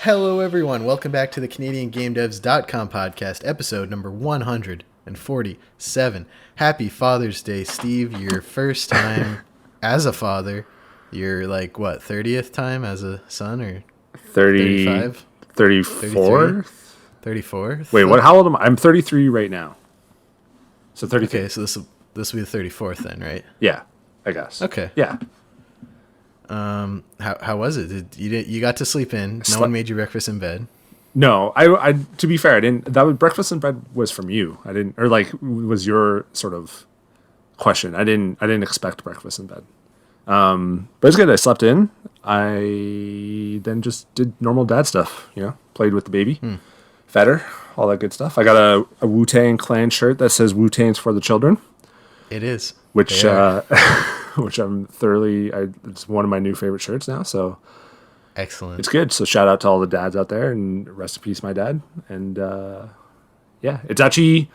Hello, everyone. Welcome back to the CanadianGameDevs.com podcast, episode number 147. Happy Father's Day, Steve. Your first time as a father. Your, 30th time as a son, or 35? 34? 34? Wait, what? How old am I? I'm 33 right now. So 33. Okay, so this will be the 34th then, right? Yeah, I guess. Okay. Yeah. How was it? You got to sleep in? No one made you breakfast in bed? No, I to be fair, I didn't. That was breakfast in bed was from you. I didn't, or was your sort of question. I didn't expect breakfast in bed. But it's good. I slept in. I then just did normal dad stuff. Played with the baby, fed her, all that good stuff. I got a Wu-Tang Clan shirt that says "Wu-Tang's for the children." It is. Which which I'm thoroughly. It's one of my new favorite shirts now. So excellent. It's good. So shout out to all the dads out there, and rest in peace, my dad. And yeah, it's actually,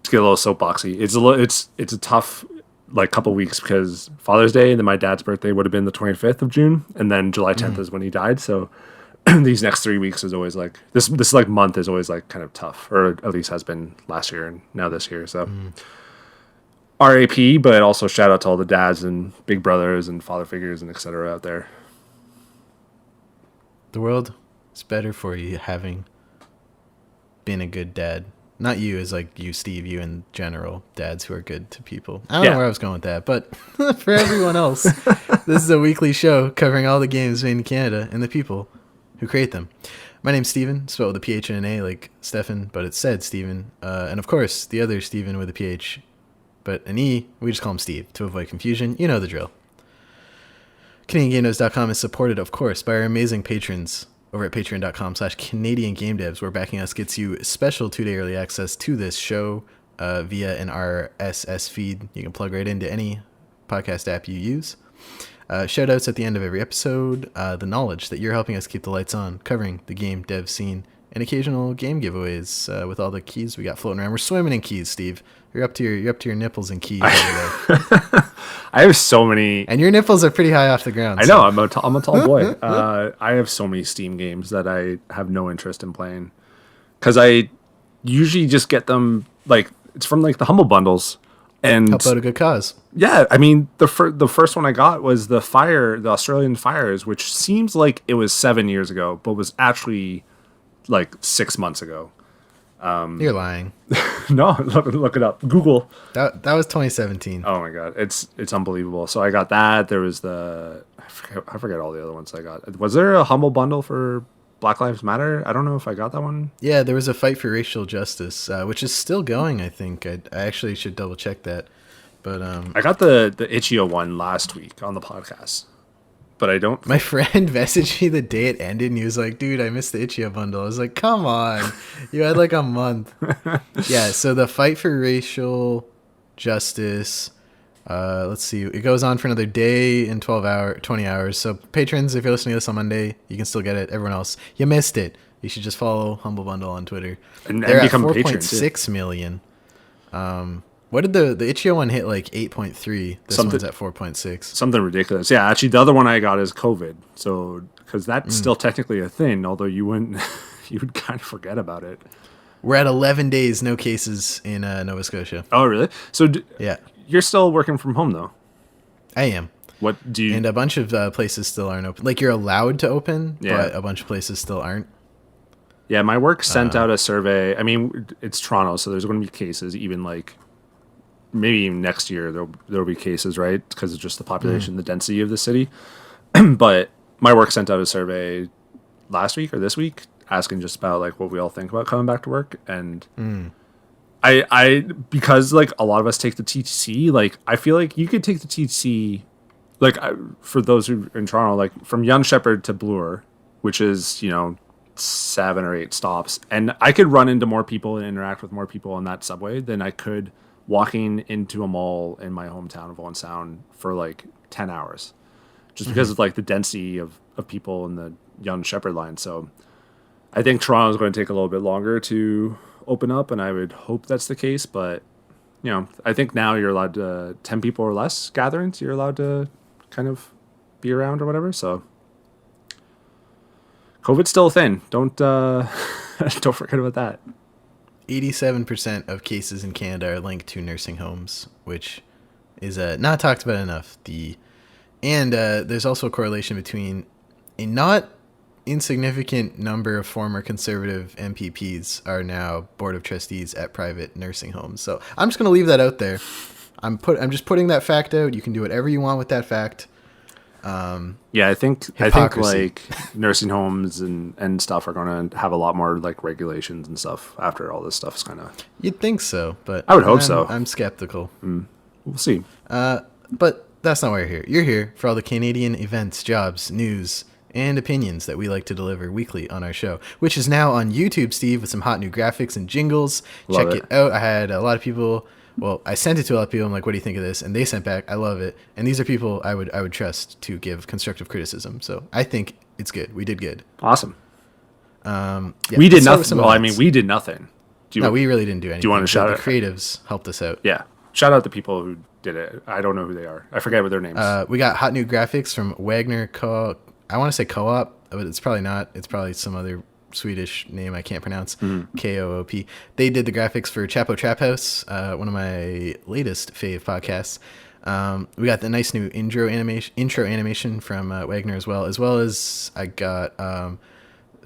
to get a little soapboxy. It's a tough couple weeks because Father's Day and then my dad's birthday would have been the 25th of June, and then July 10th is when he died. So these next 3 weeks is always this month is always kind of tough, or at least has been last year and now this year. So. RAP, but also shout out to all the dads and big brothers and father figures and etc. out there. The world is better for you having been a good dad. Not you as you, Steve, you in general, dads who are good to people. I don't know where I was going with that, but for everyone else, this is a weekly show covering all the games made in Canada and the people who create them. My name's Steven, spelled with a PH and an A like Stefan, but it's said Steven. And of course, the other Steven with a PH, but an E, we just call him Steve to avoid confusion. You know the drill. CanadianGameDevs.com is supported, of course, by our amazing patrons over at patreon.com/CanadianGameDevs, where backing us gets you special 2-day early access to this show via an RSS feed. You can plug right into any podcast app you use. Shout outs at the end of every episode, the knowledge that you're helping us keep the lights on, covering the game dev scene, and occasional game giveaways with all the keys we got floating around. We're swimming in keys, Steve. You're up to your nipples and keys. I have so many, and your nipples are pretty high off the ground. I know. I'm a tall boy. I have so many Steam games that I have no interest in playing because I usually just get them it's from the Humble Bundles and help out a good cause. Yeah, I mean the first one I got was the Australian Fires, which seems like it was 7 years ago, but was actually 6 months ago. You're lying. No, look it up. Google. That was 2017. Oh my god, it's unbelievable. So I got that. There was I forget all the other ones I got. Was there a Humble Bundle for Black Lives Matter? I don't know if I got that one. Yeah, there was a fight for racial justice, which is still going. I think I actually should double check that. But I got the Itch.io one last week on the podcast. But I don't. My friend messaged me the day it ended, and he was like, "Dude, I missed the Itch.io bundle." I was like, "Come on, you had a month." Yeah. So the fight for racial justice. Let's see. It goes on for another day and 20 hours. So patrons, if you're listening to this on Monday, you can still get it. Everyone else, you missed it. You should just follow Humble Bundle on Twitter. And they're become at a patron, 4.6 million. What did the Itch.io one hit 8.3? This one's at 4.6. Something ridiculous. Yeah, actually, the other one I got is COVID. So, because that's still technically a thing, although you would kind of forget about it. We're at 11 days, no cases in Nova Scotia. Oh, really? So, yeah. You're still working from home, though? I am. What do you... And a bunch of places still aren't open. You're allowed to open, yeah. But a bunch of places still aren't. Yeah, my work sent out a survey. I mean, it's Toronto, so there's going to be cases, even maybe even next year there'll be cases, right? Because of just the population, the density of the city. But my work sent out a survey last week or this week asking just about what we all think about coming back to work. And I because a lot of us take the TTC, I feel like you could take the TTC, for those who are in Toronto, from Yonge Sheppard to Bloor, which is 7 or 8 stops, and I could run into more people and interact with more people on that subway than I could walking into a mall in my hometown of Owen Sound for 10 hours, just because of the density of people in the Yonge Sheppard line. So I think Toronto is going to take a little bit longer to open up, and I would hope that's the case. But I think now you're allowed to 10 people or less gatherings. You're allowed to kind of be around or whatever. So COVID's still a thing. Don't don't forget about that. 87% of cases in Canada are linked to nursing homes, which is not talked about enough. There's also a correlation between a not insignificant number of former conservative MPPs are now board of trustees at private nursing homes. So I'm just going to leave that out there. I'm just putting that fact out. You can do whatever you want with that fact. I think like nursing homes and stuff are going to have a lot more like regulations and stuff after all this stuff is kind of. You'd think so, but I would hope so. I'm skeptical. We'll see. But that's not why you're here. You're here for all the Canadian events, jobs, news, and opinions that we like to deliver weekly on our show, which is now on YouTube, Steve, with some hot new graphics and jingles. Check it out. I had a lot of people. Well, I sent it to a lot of people. I'm like, what do you think of this? And they sent back, I love it. And these are people I would trust to give constructive criticism. So I think it's good. We did good. Awesome. We did nothing. Well, I mean, we did nothing. We really didn't do anything. Do you want to shout out? The creatives helped us out. Yeah. Shout out the people who did it. I don't know who they are. I forget what their names. We got hot new graphics from Wagner I want to say Co-op, but it's probably not. It's probably some other Swedish name I can't pronounce. KOOP. They did the graphics for Chapo Trap House, one of my latest fave podcasts. We got the nice new intro animation from Wagner as well as I got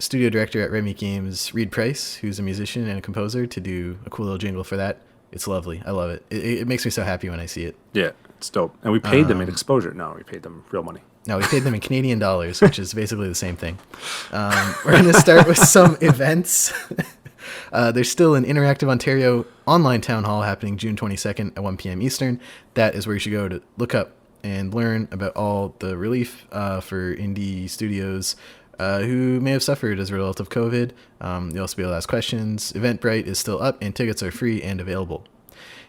studio director at Red Meat Games, Reed Price, who's a musician and a composer, to do a cool little jingle for that. It's lovely. I love it. It makes me so happy when I see it. Yeah, it's dope. And we paid them in exposure. No, we paid them real money. No, we paid them in Canadian dollars, which is basically the same thing. We're going to start with some events. There's still an Interactive Ontario online town hall happening June 22nd at 1 p.m. Eastern. That is where you should go to look up and learn about all the relief for indie studios who may have suffered as a result of COVID. You'll also be able to ask questions. Eventbrite is still up, and tickets are free and available.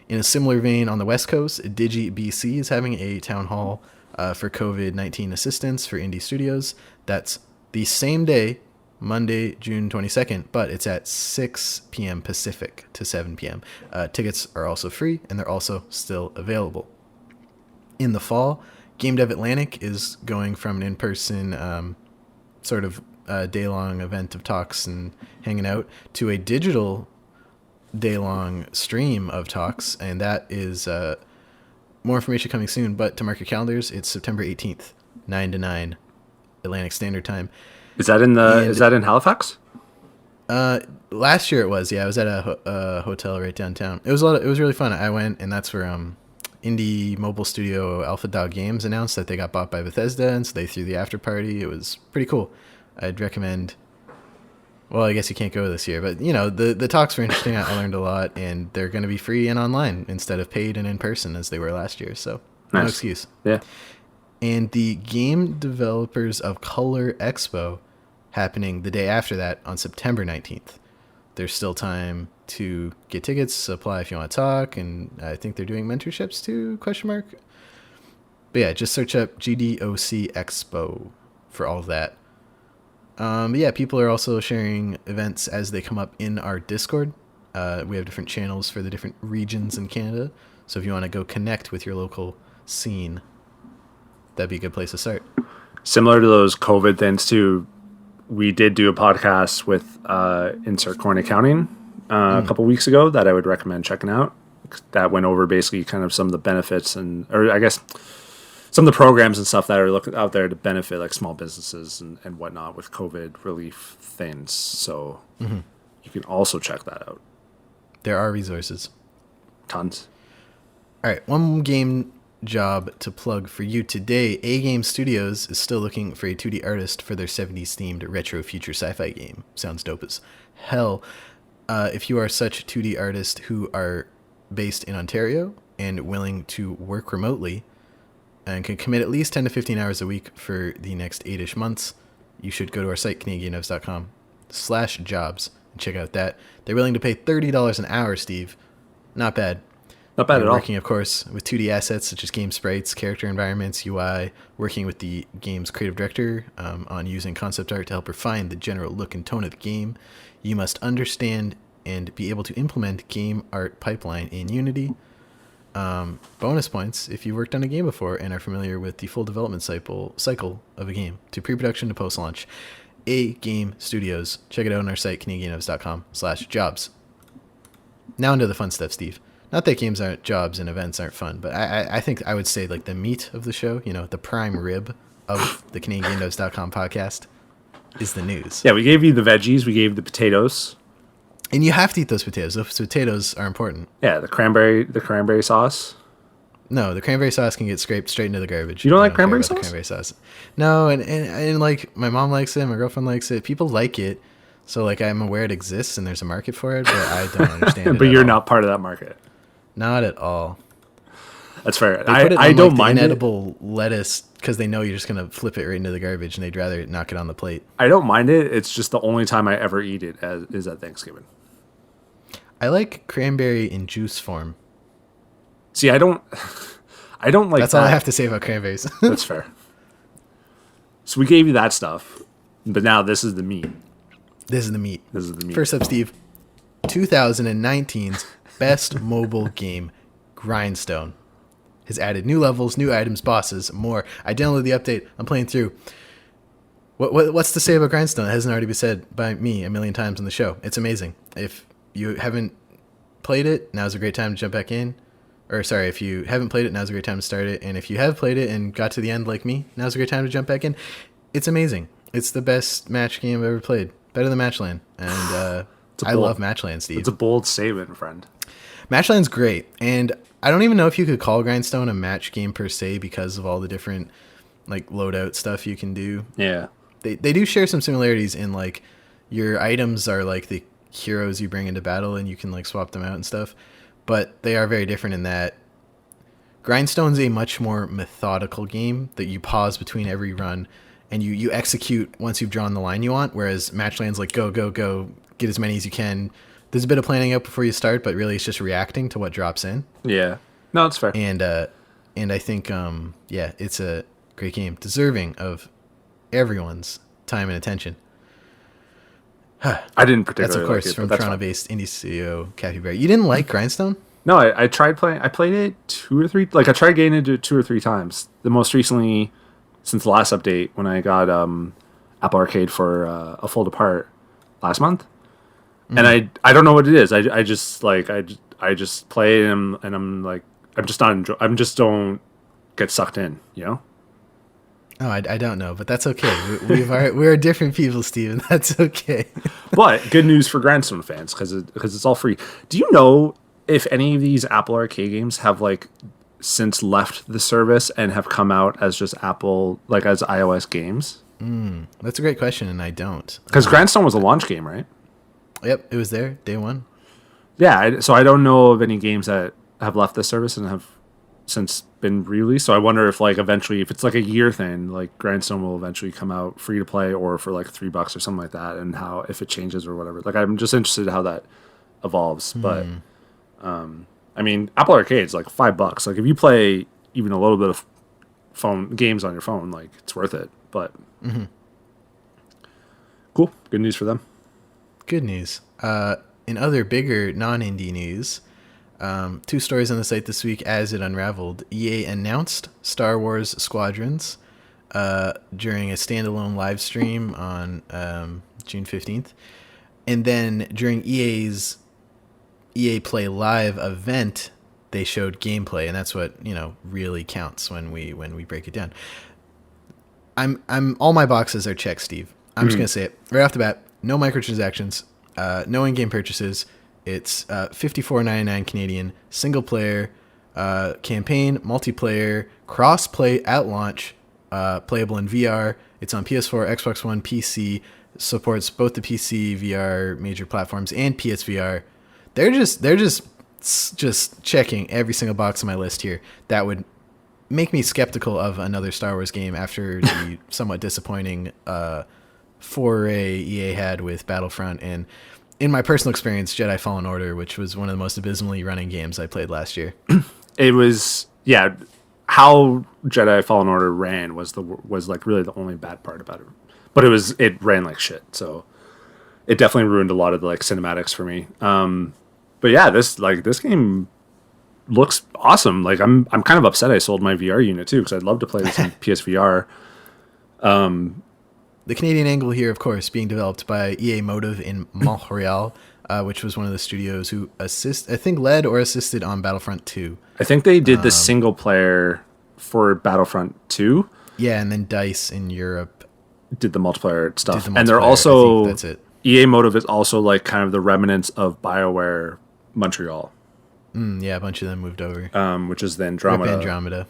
In a similar vein, on the West Coast, DigiBC is having a town hall for COVID-19 assistance for indie studios. That's the same day, Monday, June 22nd, but it's at 6 p.m. Pacific to 7 p.m. Tickets are also free, and they're also still available. In the fall, Game Dev Atlantic is going from an in-person sort of day-long event of talks and hanging out to a digital day-long stream of talks, and that is more information coming soon, but to mark your calendars, it's September 18th, 9 to 9 Atlantic Standard Time. Is that in Halifax? Last year it was. Yeah, I was at a hotel right downtown. It was really fun. I went, and that's where indie mobile studio Alpha Dog Games announced that they got bought by Bethesda, and so they threw the after party. It was pretty cool. I'd recommend. Well, I guess you can't go this year, but the talks were interesting. I learned a lot, and they're going to be free and online instead of paid and in person as they were last year. So no excuse. Yeah. And the Game Developers of Color Expo happening the day after that on September 19th. There's still time to get tickets, apply if you want to talk, and I think they're doing mentorships too, ? But yeah, just search up GDOC Expo for all of that. People are also sharing events as they come up in our Discord. We have different channels for the different regions in Canada. So if you want to go connect with your local scene, that'd be a good place to start. Similar to those COVID things too, we did do a podcast with Insert Coin Accounting a couple weeks ago that I would recommend checking out. That went over basically kind of some of the benefits or I guess some of the programs and stuff that are out there to benefit like small businesses and whatnot with COVID relief things. So you can also check that out. There are resources. Tons. All right, one game job to plug for you today. A Game Studios is still looking for a 2D artist for their 70s themed retro future sci-fi game. Sounds dope as hell. If you are such a 2D artist who are based in Ontario and willing to work remotely and can commit at least 10 to 15 hours a week for the next 8-ish months, you should go to our site, canadiannevs.com/jobs, and check out that. They're willing to pay $30 an hour, Steve. Not bad. Not bad at all. Working, of course, with 2D assets such as game sprites, character environments, UI, working with the game's creative director on using concept art to help refine the general look and tone of the game. You must understand and be able to implement game art pipeline in Unity. Bonus points if you worked on a game before and are familiar with the full development cycle of a game, to pre-production to post-launch. A Game Studios. Check it out on our site, CanadianOves.com/jobs. Now into the fun stuff, Steve. Not that games aren't jobs and events aren't fun, but I think I would say like the meat of the show, the prime rib of the CanadianOves.com podcast is the news. Yeah, we gave you the veggies, we gave the potatoes. And you have to eat those potatoes. Those potatoes are important. Yeah, the cranberry sauce. No, the cranberry sauce can get scraped straight into the garbage. You don't like cranberry sauce? Cranberry sauce? No, and like my mom likes it, my girlfriend likes it. People like it. So like I'm aware it exists and there's a market for it, but I don't understand it. But you're not part of that market. Not at all. That's fair. I don't mind inedible lettuce because they know you're just gonna flip it right into the garbage and they'd rather not get on the plate. I don't mind it. It's just the only time I ever eat it is at Thanksgiving. I like cranberry in juice form. See, I don't like. That's all I have to say about cranberries. That's fair. So we gave you that stuff, but now this is the meat. This is the meat. First up, Steve, 2019's best mobile game, Grindstone, has added new levels, new items, bosses, more. I downloaded the update. I'm playing through. What's to say about Grindstone? It hasn't already been said by me a million times on the show. It's amazing. If you haven't played it, now's a great time to jump back in. Or sorry, if you haven't played it, now's a great time to start it. And if you have played it and got to the end like me, now's a great time to jump back in. It's amazing. It's the best match game I've ever played. Better than Matchland. And I love Matchland, Steve. It's a bold statement, friend. Matchland's great. And I don't even know if you could call Grindstone a match game per se because of all the different like loadout stuff you can do. Yeah. They do share some similarities in like your items are like the heroes you bring into battle and you can like swap them out and stuff. But they are very different in that Grindstone's a much more methodical game that you pause between every run and you execute once you've drawn the line you want, whereas Matchland's like go, get as many as you can. There's a bit of planning out before you start, but really it's just reacting to what drops in. Yeah. No, it's fair. And I think, it's a great game, deserving of everyone's time and attention. I didn't particularly That's, of course, like it, from Toronto-based indie studio Capybara. You didn't like Grindstone? No, I tried playing. I played it 2 or 3. Like I tried getting into it 2 or 3 times. The most recently, since the last update, when I got Apple Arcade for a Fold Apart last month, and I don't know what it is. I just play it and I'm like I'm just don't get sucked in. Oh, I don't know, but that's okay. We're different people, Steven. That's okay. But good news for Grindstone fans because it's all free. Do you know if any of these Apple Arcade games have like since left the service and have come out as just Apple, like as iOS games? That's a great question, and I don't. Because Grindstone was a launch game, right? Yep, it was there day one. Yeah, so I don't know of any games that have left the service and have since been released. So I wonder if like eventually, if it's like a year thing, like Grindstone will eventually come out free to play or for like $3 or something like that, and how if it changes or whatever. Like I'm just interested in how that evolves. But I mean, Apple Arcade's like $5. Like if you play even a little bit of phone games on your phone, like it's worth it. But cool, good news for them. Good news. In other bigger non-indie news, 2 stories on the site this week as it unraveled. EA announced Star Wars Squadrons during a standalone live stream on June 15th. And then during EA's EA Play Live event, they showed gameplay, and that's what, really counts when we break it down. I'm all my boxes are checked, Steve. I'm just going to say it right off the bat. No microtransactions, no in-game purchases. It's $54.99 Canadian, single player, campaign, multiplayer, cross-play at launch, playable in VR. It's on PS4, Xbox One, PC, supports both the PC, VR, major platforms, and PSVR. They're just checking every single box on my list here. That would make me skeptical of another Star Wars game after the somewhat disappointing foray EA had with Battlefront, and in my personal experience, Jedi Fallen Order, which was one of the most abysmally running games I played last year. It was, how Jedi Fallen Order ran was like really the only bad part about it. But it ran like shit, so it definitely ruined a lot of the like cinematics for me. But yeah, this game looks awesome. Like I'm kind of upset I sold my VR unit too, because I'd love to play this in PSVR. the Canadian angle here, of course, being developed by EA Motive in Montreal, which was one of the studios who led or assisted on Battlefront 2. I think they did the single player for Battlefront 2. Yeah, and then DICE in Europe did the multiplayer stuff. And they're also, that's it. EA Motive is also like kind of the remnants of BioWare Montreal. Yeah, a bunch of them moved over. Which is the Andromeda. Andromeda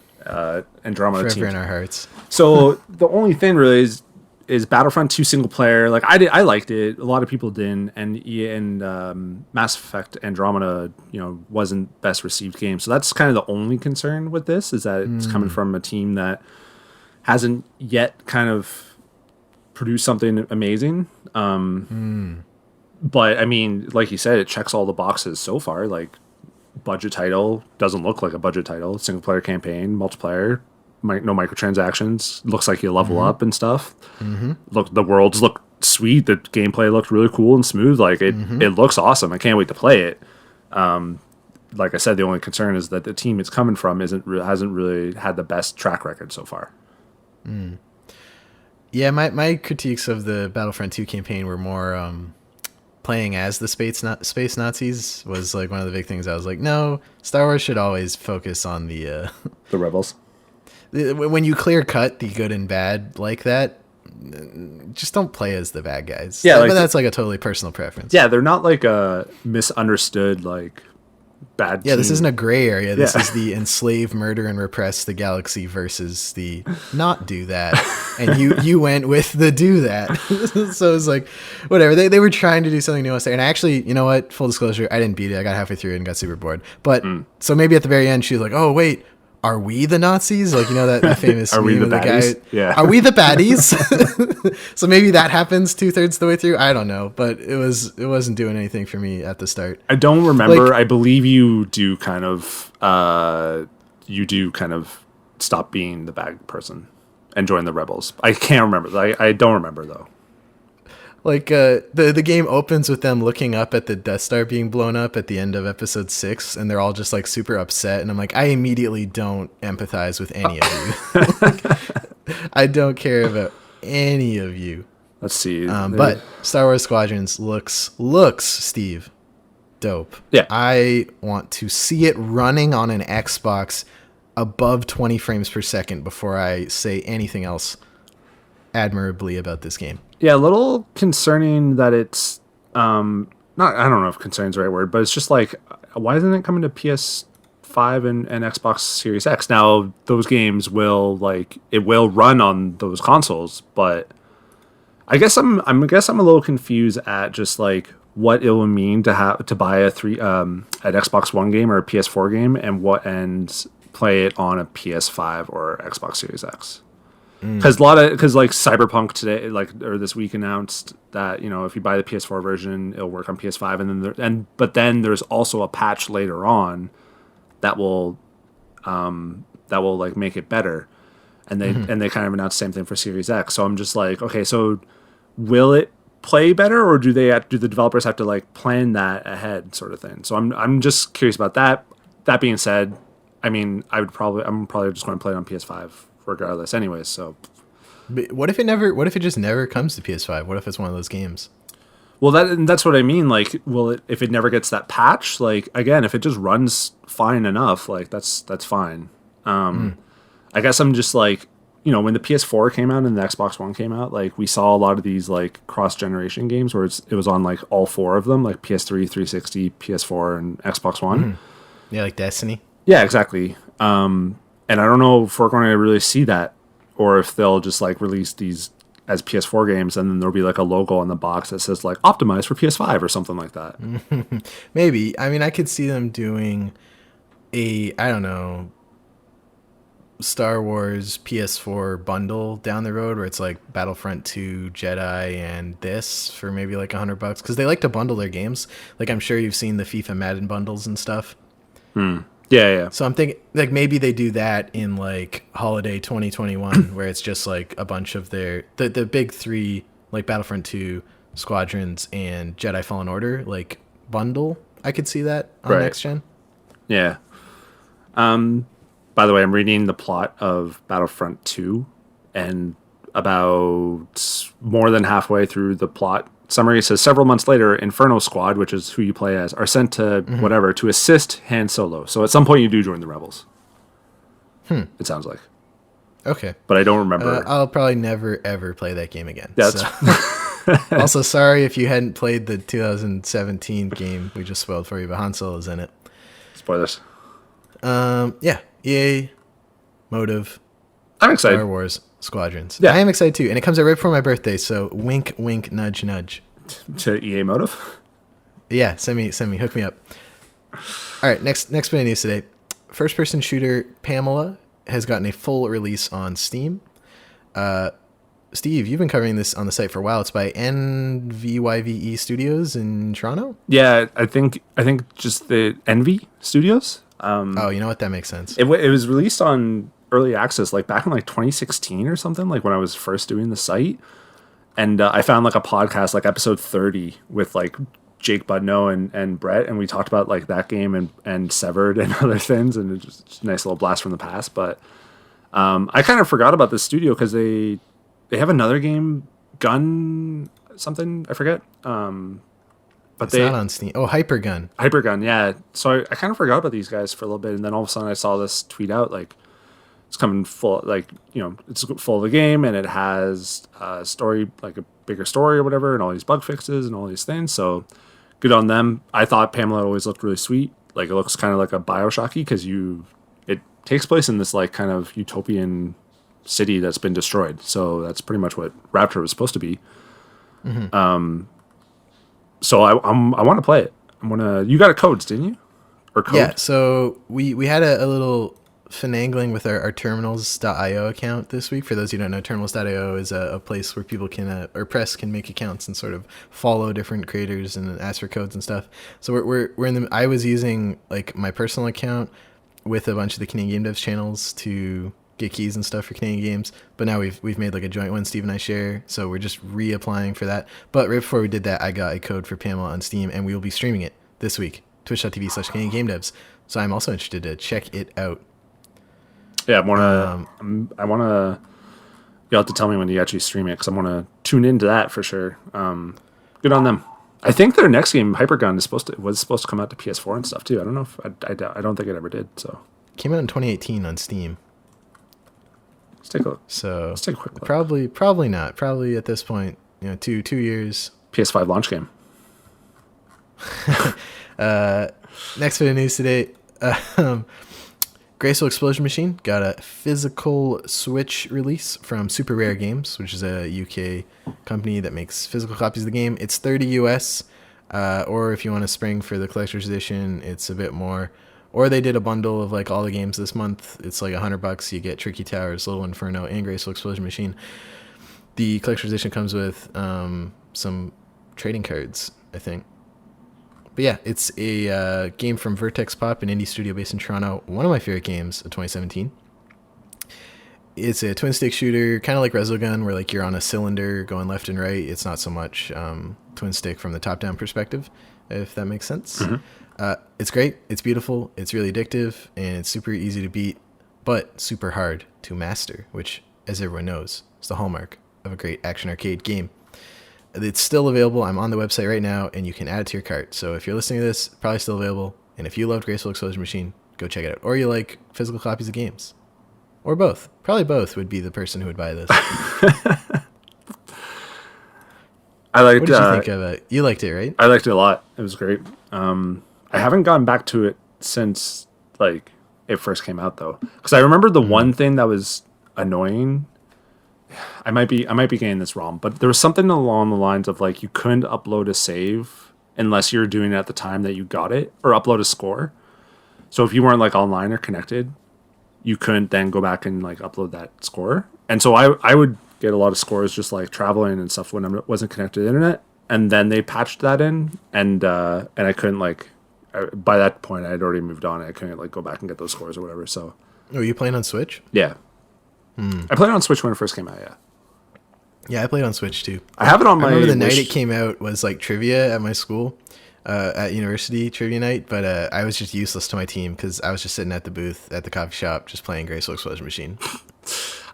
Forever team. in our hearts. So the only thing really is Battlefront 2 single player. Like I liked it. A lot of people didn't, and Mass Effect Andromeda, wasn't best received game. So that's kind of the only concern with this, is that it's coming from a team that hasn't yet kind of produced something amazing. But I mean, like you said, it checks all the boxes so far. Like, budget title, doesn't look like a budget title. Single player campaign, multiplayer, no microtransactions. Looks like you level up and stuff. Look, the worlds look sweet. The gameplay looked really cool and smooth. Like it looks awesome. I can't wait to play it. Like I said, the only concern is that the team it's coming from hasn't really had the best track record so far. Yeah, my critiques of the Battlefront 2 campaign were more playing as the space Nazis was like one of the big things. I was like, no, Star Wars should always focus on the rebels. When you clear cut the good and bad like that, just don't play as the bad guys. Yeah, but that's like a totally personal preference. Yeah, they're not like a misunderstood like bad team. This isn't a gray area. This is the enslave, murder, and repress the galaxy versus the not do that. And you went with the do that. So it's like, whatever. They were trying to do something new. And I actually, you know what? Full disclosure, I didn't beat it. I got halfway through it and got super bored. But so maybe at the very end, she was like, oh, wait. Are we the Nazis? Like, that famous Are we meme the of the baddies? guy. Yeah. Are we the baddies? So maybe that happens 2/3 the way through. I don't know, but it wasn't doing anything for me at the start. I don't remember. I believe you do kind of stop being the bad person and join the rebels. I can't remember. I don't remember though. Like the game opens with them looking up at the Death Star being blown up at the end of episode 6, and they're all just like super upset. And I'm like, I immediately don't empathize with any of you. I don't care about any of you. Let's see. But Star Wars Squadrons looks Steve, dope. Yeah. I want to see it running on an Xbox above 20 frames per second before I say anything else admirably about this game. Yeah, a little concerning that it's I don't know if concerning is the right word, but it's just like, why isn't it coming to PS5 and Xbox Series X? Now those games will run on those consoles, but I guess I'm a little confused at just like what it will mean to buy an Xbox One game or a PS4 game and play it on a PS5 or Xbox Series X. Because like Cyberpunk today, or this week, announced that if you buy the PS4 version, it'll work on PS5, but then there's also a patch later on that will like make it better, and they kind of announced the same thing for Series X. So I'm just like, okay, so will it play better, or do the developers have to like plan that ahead, sort of thing? So I'm just curious about that. That being said, I mean, I'm probably just going to play it on PS5 regardless anyways. So but what if it just never comes to PS5? What if it's one of those games? Well, that's what I mean. Like, if it never gets that patch, like, again, if it just runs fine enough, like that's fine. I guess I'm just like, when the PS4 came out and the Xbox One came out, like we saw a lot of these like cross-generation games where it was on like all four of them, like PS3, 360, PS4, and Xbox One. Yeah, like Destiny. Yeah, exactly. And I don't know if we're going to really see that, or if they'll just like release these as PS4 games, and then there'll be like a logo on the box that says like optimized for PS5 or something like that. Maybe. I mean, I could see them doing I don't know, Star Wars PS4 bundle down the road where it's like Battlefront 2, Jedi, and this for maybe like $100 because they like to bundle their games. Like I'm sure you've seen the FIFA Madden bundles and stuff. Yeah. So I'm thinking like maybe they do that in like holiday 2021 where it's just like a bunch of the big three, like Battlefront 2, Squadrons, and Jedi Fallen Order, like bundle. I could see that on next gen. Yeah. By the way, I'm reading the plot of Battlefront 2, and about more than halfway through the plot summary. It says several months later, Inferno Squad, which is who you play as, are sent to whatever to assist Han Solo. So at some point you do join the Rebels. It sounds like. Okay. But I don't remember. I'll probably never, ever play that game again. That's Also, sorry if you hadn't played the 2017 game we just spoiled for you, but Han Solo's in it. Spoilers. Yeah. EA, Motive, I'm excited. Star Wars, Squadrons. Yeah. I am excited too. And it comes out right before my birthday, so wink, wink, nudge, nudge. To EA Motive? Yeah, send me, hook me up. All right, next bit of news today. First-person shooter Pamela has gotten a full release on Steam. Steve, you've been covering this on the site for a while. It's by NVYVE Studios in Toronto. Yeah, I think just the Envy Studios. Oh, you know what? That makes sense. It was released on early access like back in like 2016 or something, like when I was first doing the site. And I found like a podcast, like episode 30 with like Jake Budno and Brett, and we talked about like that game and Severed and other things, and it's just a nice little blast from the past. But I kind of forgot about this studio because they have another game, Gun something, I forget. But it's not on Steam. Oh, Hypergun, yeah. So I kind of forgot about these guys for a little bit, and then all of a sudden I saw this tweet out like it's coming full, like, you know, it's full of the game, and it has a story, like a bigger story or whatever, and all these bug fixes and all these things. So good on them. I thought Pamela always looked really sweet. Like it looks kind of like a Bioshocky because it takes place in this like kind of utopian city that's been destroyed. So that's pretty much what Rapture was supposed to be. So I want to play it. You got a codes, didn't you? Or code? Yeah. So we had a little finagling with our terminals.io account this week. For those who don't know, terminals.io is a place where people can or press can make accounts and sort of follow different creators and ask for codes and stuff. So we're in the. I was using like my personal account with a bunch of the Canadian Game Devs channels to get keys and stuff for Canadian games, but now we've made like a joint one Steve and I share, so we're just reapplying for that. But right before we did that, I got a code for Pamela on Steam, and we will be streaming it this week, twitch.tv/Canadian Game Devs. So I'm also interested to check it out. Yeah, I wanna. You'll have to tell me when you actually stream it because I want to tune into that for sure. Good on them. I think their next game, Hypergun, was supposed to come out to PS4 and stuff too. I don't know if I don't think it ever did. So came out in 2018 on Steam. Let's take a look. So let's take a quick look. Probably not. Probably at this point, 2 years. PS5 launch game. Next bit of news today. Graceful Explosion Machine got a physical Switch release from Super Rare Games, which is a UK company that makes physical copies of the game. It's $30 US, or if you want to spring for the collector's edition, it's a bit more. Or they did a bundle of like all the games this month. It's like $100. You get Tricky Towers, Little Inferno, and Graceful Explosion Machine. The collector's edition comes with some trading cards, I think. But yeah, it's a game from Vertex Pop, an indie studio based in Toronto. One of my favorite games of 2017. It's a twin-stick shooter, kind of like Resogun, where like you're on a cylinder going left and right. It's not so much twin-stick from the top-down perspective, if that makes sense. Mm-hmm. It's great. It's beautiful. It's really addictive, and it's super easy to beat, but super hard to master, which, as everyone knows, is the hallmark of a great action arcade game. It's still available. I'm on the website right now, and you can add it to your cart. So if you're listening to this, probably still available. And if you loved Graceful Explosion Machine, go check it out. Or you like physical copies of games. Or both. Probably both would be the person who would buy this. What did you think of it? You liked it, right? I liked it a lot. It was great. I haven't gone back to it since like it first came out, though. Because I remember the one thing that was annoying. I might be getting this wrong, but there was something along the lines of like you couldn't upload a save unless you were doing it at the time that you got it, or upload a score. So if you weren't like online or connected, you couldn't then go back and like upload that score. And so I would get a lot of scores just like traveling and stuff when I wasn't connected to the internet. And then they patched that in, and I couldn't like. By that point, I had already moved on. I couldn't like go back and get those scores or whatever. So. Oh, you playing on Switch? Yeah. I played it on Switch when it first came out, yeah. Yeah, I played on Switch too. I have it on my I remember the night it came out was like trivia at my school, at university trivia night, but I was just useless to my team because I was just sitting at the booth at the coffee shop just playing Graceful Explosion Machine.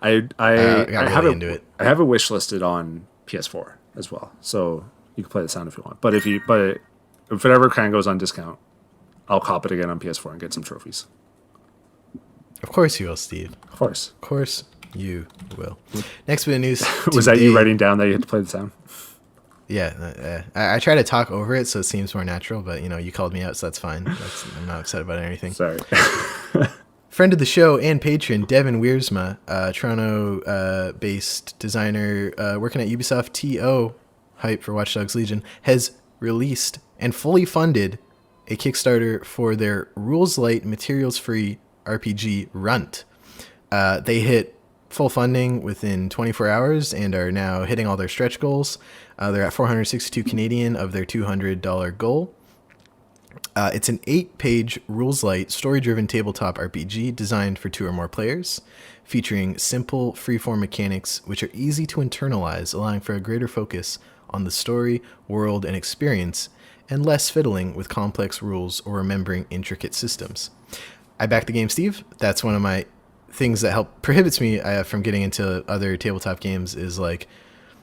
I got have really into it. I have it wish listed on PS4 as well, so you can play the sound if you want. But if it ever kind of goes on discount, I'll cop it again on PS4 and get some trophies. Of course you will, Steve. Of course. Of course you will. Next bit of news. Was that you writing down that you had to play the sound? Yeah, I try to talk over it so it seems more natural, but you called me out, so that's fine. I'm not upset about anything. Sorry. Friend of the show and patron Devin Wiersma, Toronto-based designer working at Ubisoft TO, hype for Watch Dogs Legion, has released and fully funded a Kickstarter for their rules-light, materials-free RPG Runt. They hit full funding within 24 hours and are now hitting all their stretch goals. They're at 462 Canadian of their $200 goal. It's an 8-page rules-light, story-driven tabletop RPG designed for 2 or more players, featuring simple, freeform mechanics which are easy to internalize, allowing for a greater focus on the story, world, and experience, and less fiddling with complex rules or remembering intricate systems. I back the game, Steve. That's one of my things that prohibits me from getting into other tabletop games is like,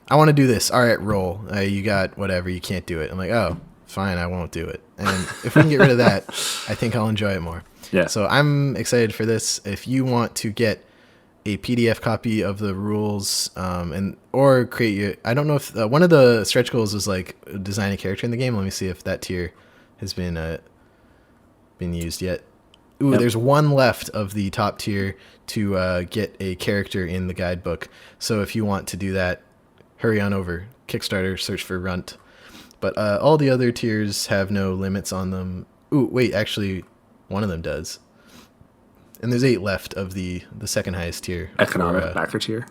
I want to do this. All right, roll. You got whatever. You can't do it. I'm like, oh, fine, I won't do it. And if we can get rid of that, I think I'll enjoy it more. Yeah. So I'm excited for this. If you want to get a PDF copy of the rules, or create your, I don't know if one of the stretch goals was like design a character in the game. Let me see if that tier has been used yet. Ooh, yep. There's one left of the top tier to get a character in the guidebook. So if you want to do that, hurry on over. Kickstarter, search for Runt. But all the other tiers have no limits on them. Ooh, wait, actually, one of them does. And there's 8 left of the second highest tier. Economic backer tier?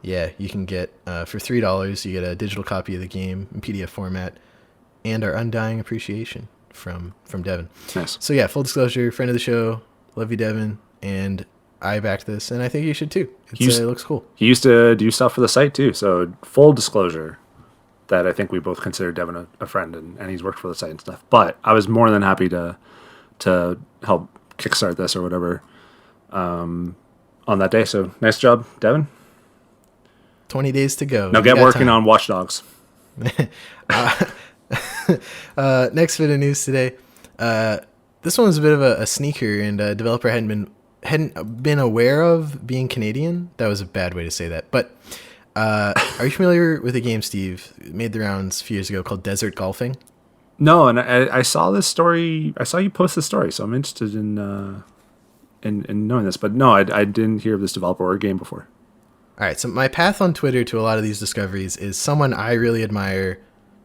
Yeah, you can get, for $3, you get a digital copy of the game in PDF format and our undying appreciation from Devin. Nice. So yeah, full disclosure, friend of the show, love you, Devin, and I backed this, and I think you should too. It looks cool. He used to do stuff for the site too, so full disclosure that I think we both consider Devin a friend, and he's worked for the site and stuff. But I was more than happy to help kickstart this or whatever on that day. So nice job, Devin. 20 days to go. Now get working on Watch Dogs. Next bit of news today. This one was a bit of a sneaker, and a developer hadn't been aware of being Canadian. That was a bad way to say that. But are you familiar with a game, Steve? It made the rounds a few years ago called Desert Golfing. No, and I saw this story. I saw you post this story, so I'm interested in knowing this. But no, I didn't hear of this developer or game before. All right, so my path on Twitter to a lot of these discoveries is someone I really admire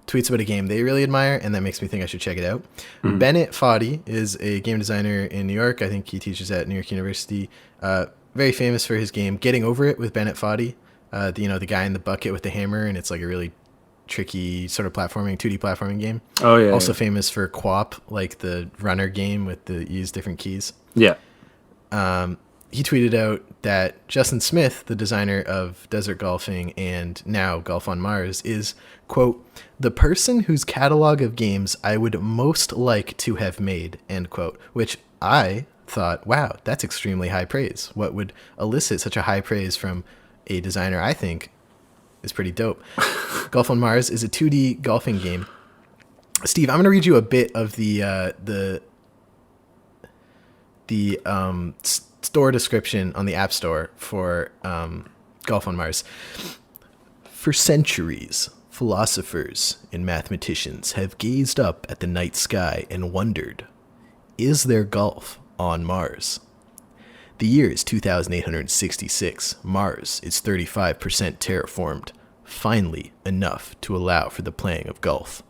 tweets about a game they really admire, and that makes me think I should check it out. Mm-hmm. Bennett Foddy is a game designer in New York. I think he teaches at New York University. Very famous for his game Getting Over It with Bennett Foddy. The guy in the bucket with the hammer, and it's like a really tricky sort of 2D platforming game. Oh yeah. Also famous for QWOP, like the runner game with use different keys. Yeah. He tweeted out that Justin Smith, the designer of Desert Golfing and now Golf on Mars, is, quote, the person whose catalog of games I would most like to have made, end quote, which I thought, wow, that's extremely high praise. What would elicit such a high praise from a designer I think is pretty dope. Golf on Mars is a 2D golfing game. Steve, I'm going to read you a bit of the store description on the App Store for Golf on Mars. For centuries, philosophers and mathematicians have gazed up at the night sky and wondered, is there golf on Mars? The year is 2866. Mars is 35% terraformed, finally enough to allow for the playing of golf.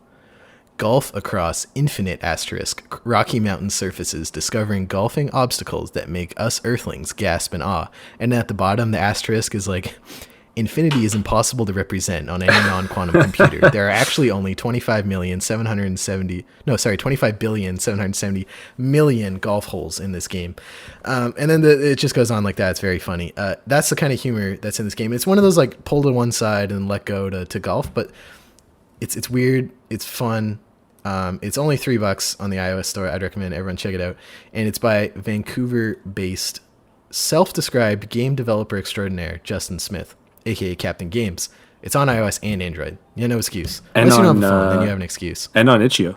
Golf across infinite * rocky mountain surfaces, discovering golfing obstacles that make us Earthlings gasp in awe. And at the bottom, the asterisk is like, infinity is impossible to represent on any non-quantum computer. There are actually only 25,770 million golf holes in this game. And then it just goes on like that. It's very funny. That's the kind of humor that's in this game. It's one of those like pull to one side and let go to golf, but it's weird. It's fun. It's only $3 on the iOS store. I'd recommend everyone check it out. And it's by Vancouver-based self-described game developer extraordinaire Justin Smith, aka Captain Games. It's on iOS and Android. You have no excuse. And unless you don't on, have a phone, then you have an excuse. And on Itch.io.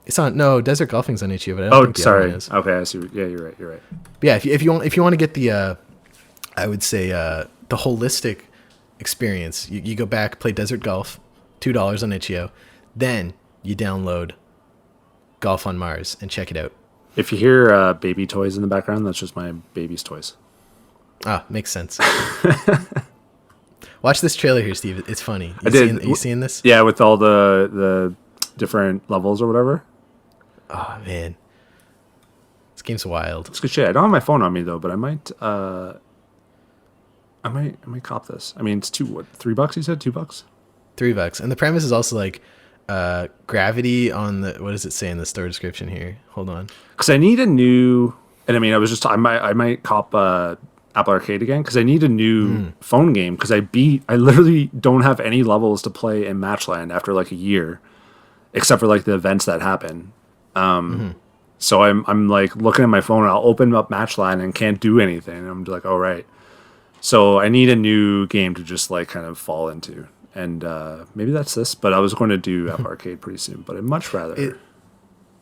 It's on Desert Golfing's on Itch.io, but I don't think the other one is. Okay, I see. Yeah, you're right. But yeah, if you want to get the I would say the holistic experience, you go back, play Desert Golf, $2 on Itch.io, then you download Golf on Mars and check it out. If you hear baby toys in the background, that's just my baby's toys. Ah, makes sense. Watch this trailer here, Steve. It's funny. Are you seeing this? Yeah, with all the different levels or whatever. Oh man, this game's wild. It's good shit. I don't have my phone on me though, but I might cop this. I mean, it's $3 you said? $2? $3. And the premise is also like gravity on the, what does it say in the store description here? Hold on. Because I need a new, and I mean, I might cop Apple Arcade again because I need a new phone game because I literally don't have any levels to play in Matchland after like a year, except for like the events that happen. So I'm like looking at my phone and I'll open up Matchline and can't do anything. And I'm just like, all right. So I need a new game to just like kind of fall into. And maybe that's this, but I was going to do Apple Arcade pretty soon, but I'd much rather.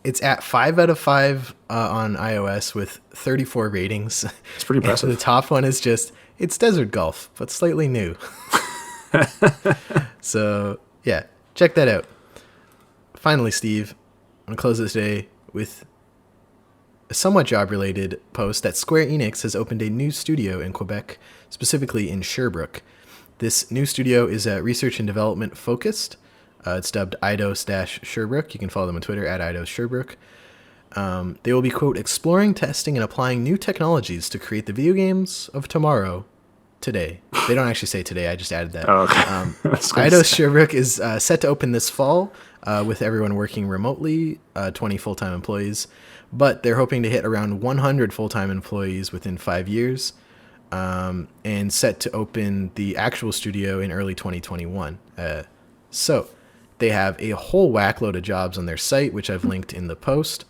It's at 5 out of 5 on iOS with 34 ratings. It's pretty impressive. The top one is it's Desert Golf, but slightly new. So yeah, check that out. Finally, Steve, I'm going to close this day with a somewhat job-related post that Square Enix has opened a new studio in Quebec, specifically in Sherbrooke. This new studio is research and development focused. It's dubbed Eidos-Sherbrooke. You can follow them on Twitter at Eidos-Sherbrooke. They will be, quote, exploring, testing, and applying new technologies to create the video games of tomorrow today. They don't actually say today. I just added that. Oh, okay. Eidos-Sherbrooke is set to open this fall with everyone working remotely, 20 full-time employees. But they're hoping to hit around 100 full-time employees within 5 years. And set to open the actual studio in early 2021. So they have a whole whackload of jobs on their site, which I've linked in the post.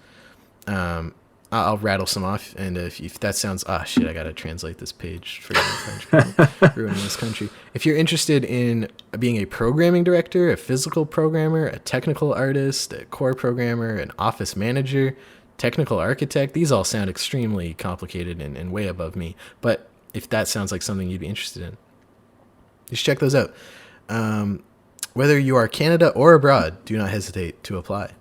I'll rattle some off, and if that sounds... I gotta translate this page for French people ruining this country. If you're interested in being a programming director, a physical programmer, a technical artist, a core programmer, an office manager, technical architect, these all sound extremely complicated and way above me, but if that sounds like something you'd be interested in, you should check those out. Whether you are Canada or abroad, do not hesitate to apply.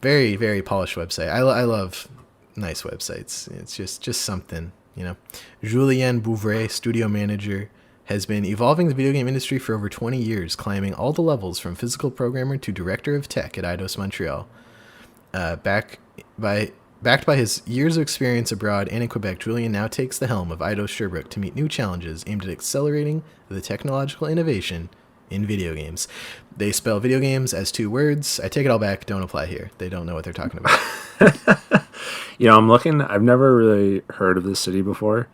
Very, very polished website. I love nice websites. It's just something, you know. Julien Bouvray, studio manager, has been evolving the video game industry for over 20 years, climbing all the levels from physical programmer to director of tech at Eidos Montreal. Backed by his years of experience abroad and in Quebec, Julien now takes the helm of Eidos Sherbrooke to meet new challenges aimed at accelerating the technological innovation in video games. They spell video games as 2 words. I take it all back. Don't apply here. They don't know what they're talking about. You know, I'm looking. I've never really heard of this city before.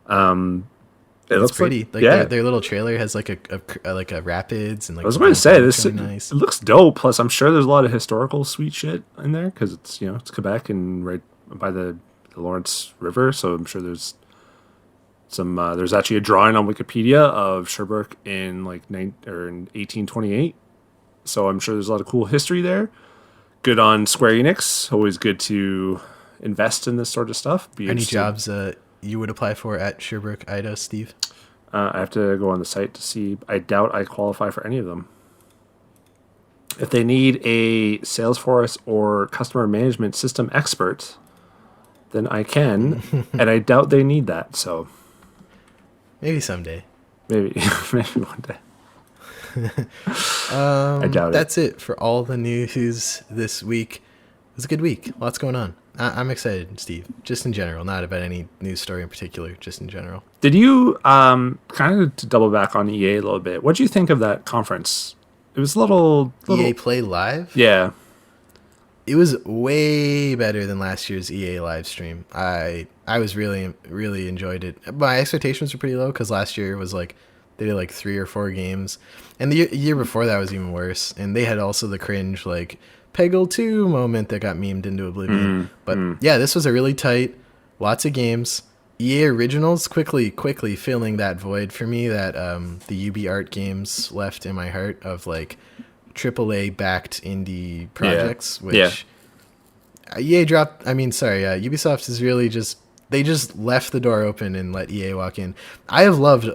It looks pretty. Like, their little trailer has like a rapids and like. I was going to say this. Really nice. It looks dope. Plus, I'm sure there's a lot of historical sweet shit in there because it's it's Quebec and right by the Lawrence River. So I'm sure there's some. There's actually a drawing on Wikipedia of Sherbrooke in in 1828. So I'm sure there's a lot of cool history there. Good on Square Enix. Always good to invest in this sort of stuff. Any jobs you would apply for at Sherbrooke, Eidos, Steve? I have to go on the site to see. I doubt I qualify for any of them. If they need a Salesforce or customer management system expert, then I can, and I doubt they need that. So maybe someday. Maybe one day. I doubt it. That's it for all the news this week. It was a good week. Lots going on. I'm excited, Steve. Just in general, not about any news story in particular. Just in general. Did you kind of to double back on EA a little bit? What do you think of that conference? It was a little EA Play Live. Yeah, it was way better than last year's EA live stream. I was really enjoyed it. My expectations were pretty low because last year was like they did like 3 or 4 games, and the year before that was even worse. And they had also the cringe like Peggle 2 moment that got memed into oblivion. Yeah, this was a really tight lots of games. EA Originals quickly filling that void for me that the UB Art games left in my heart of like AAA backed indie projects, which EA dropped. I mean, sorry, Ubisoft is really they just left the door open and let EA walk in. I have loved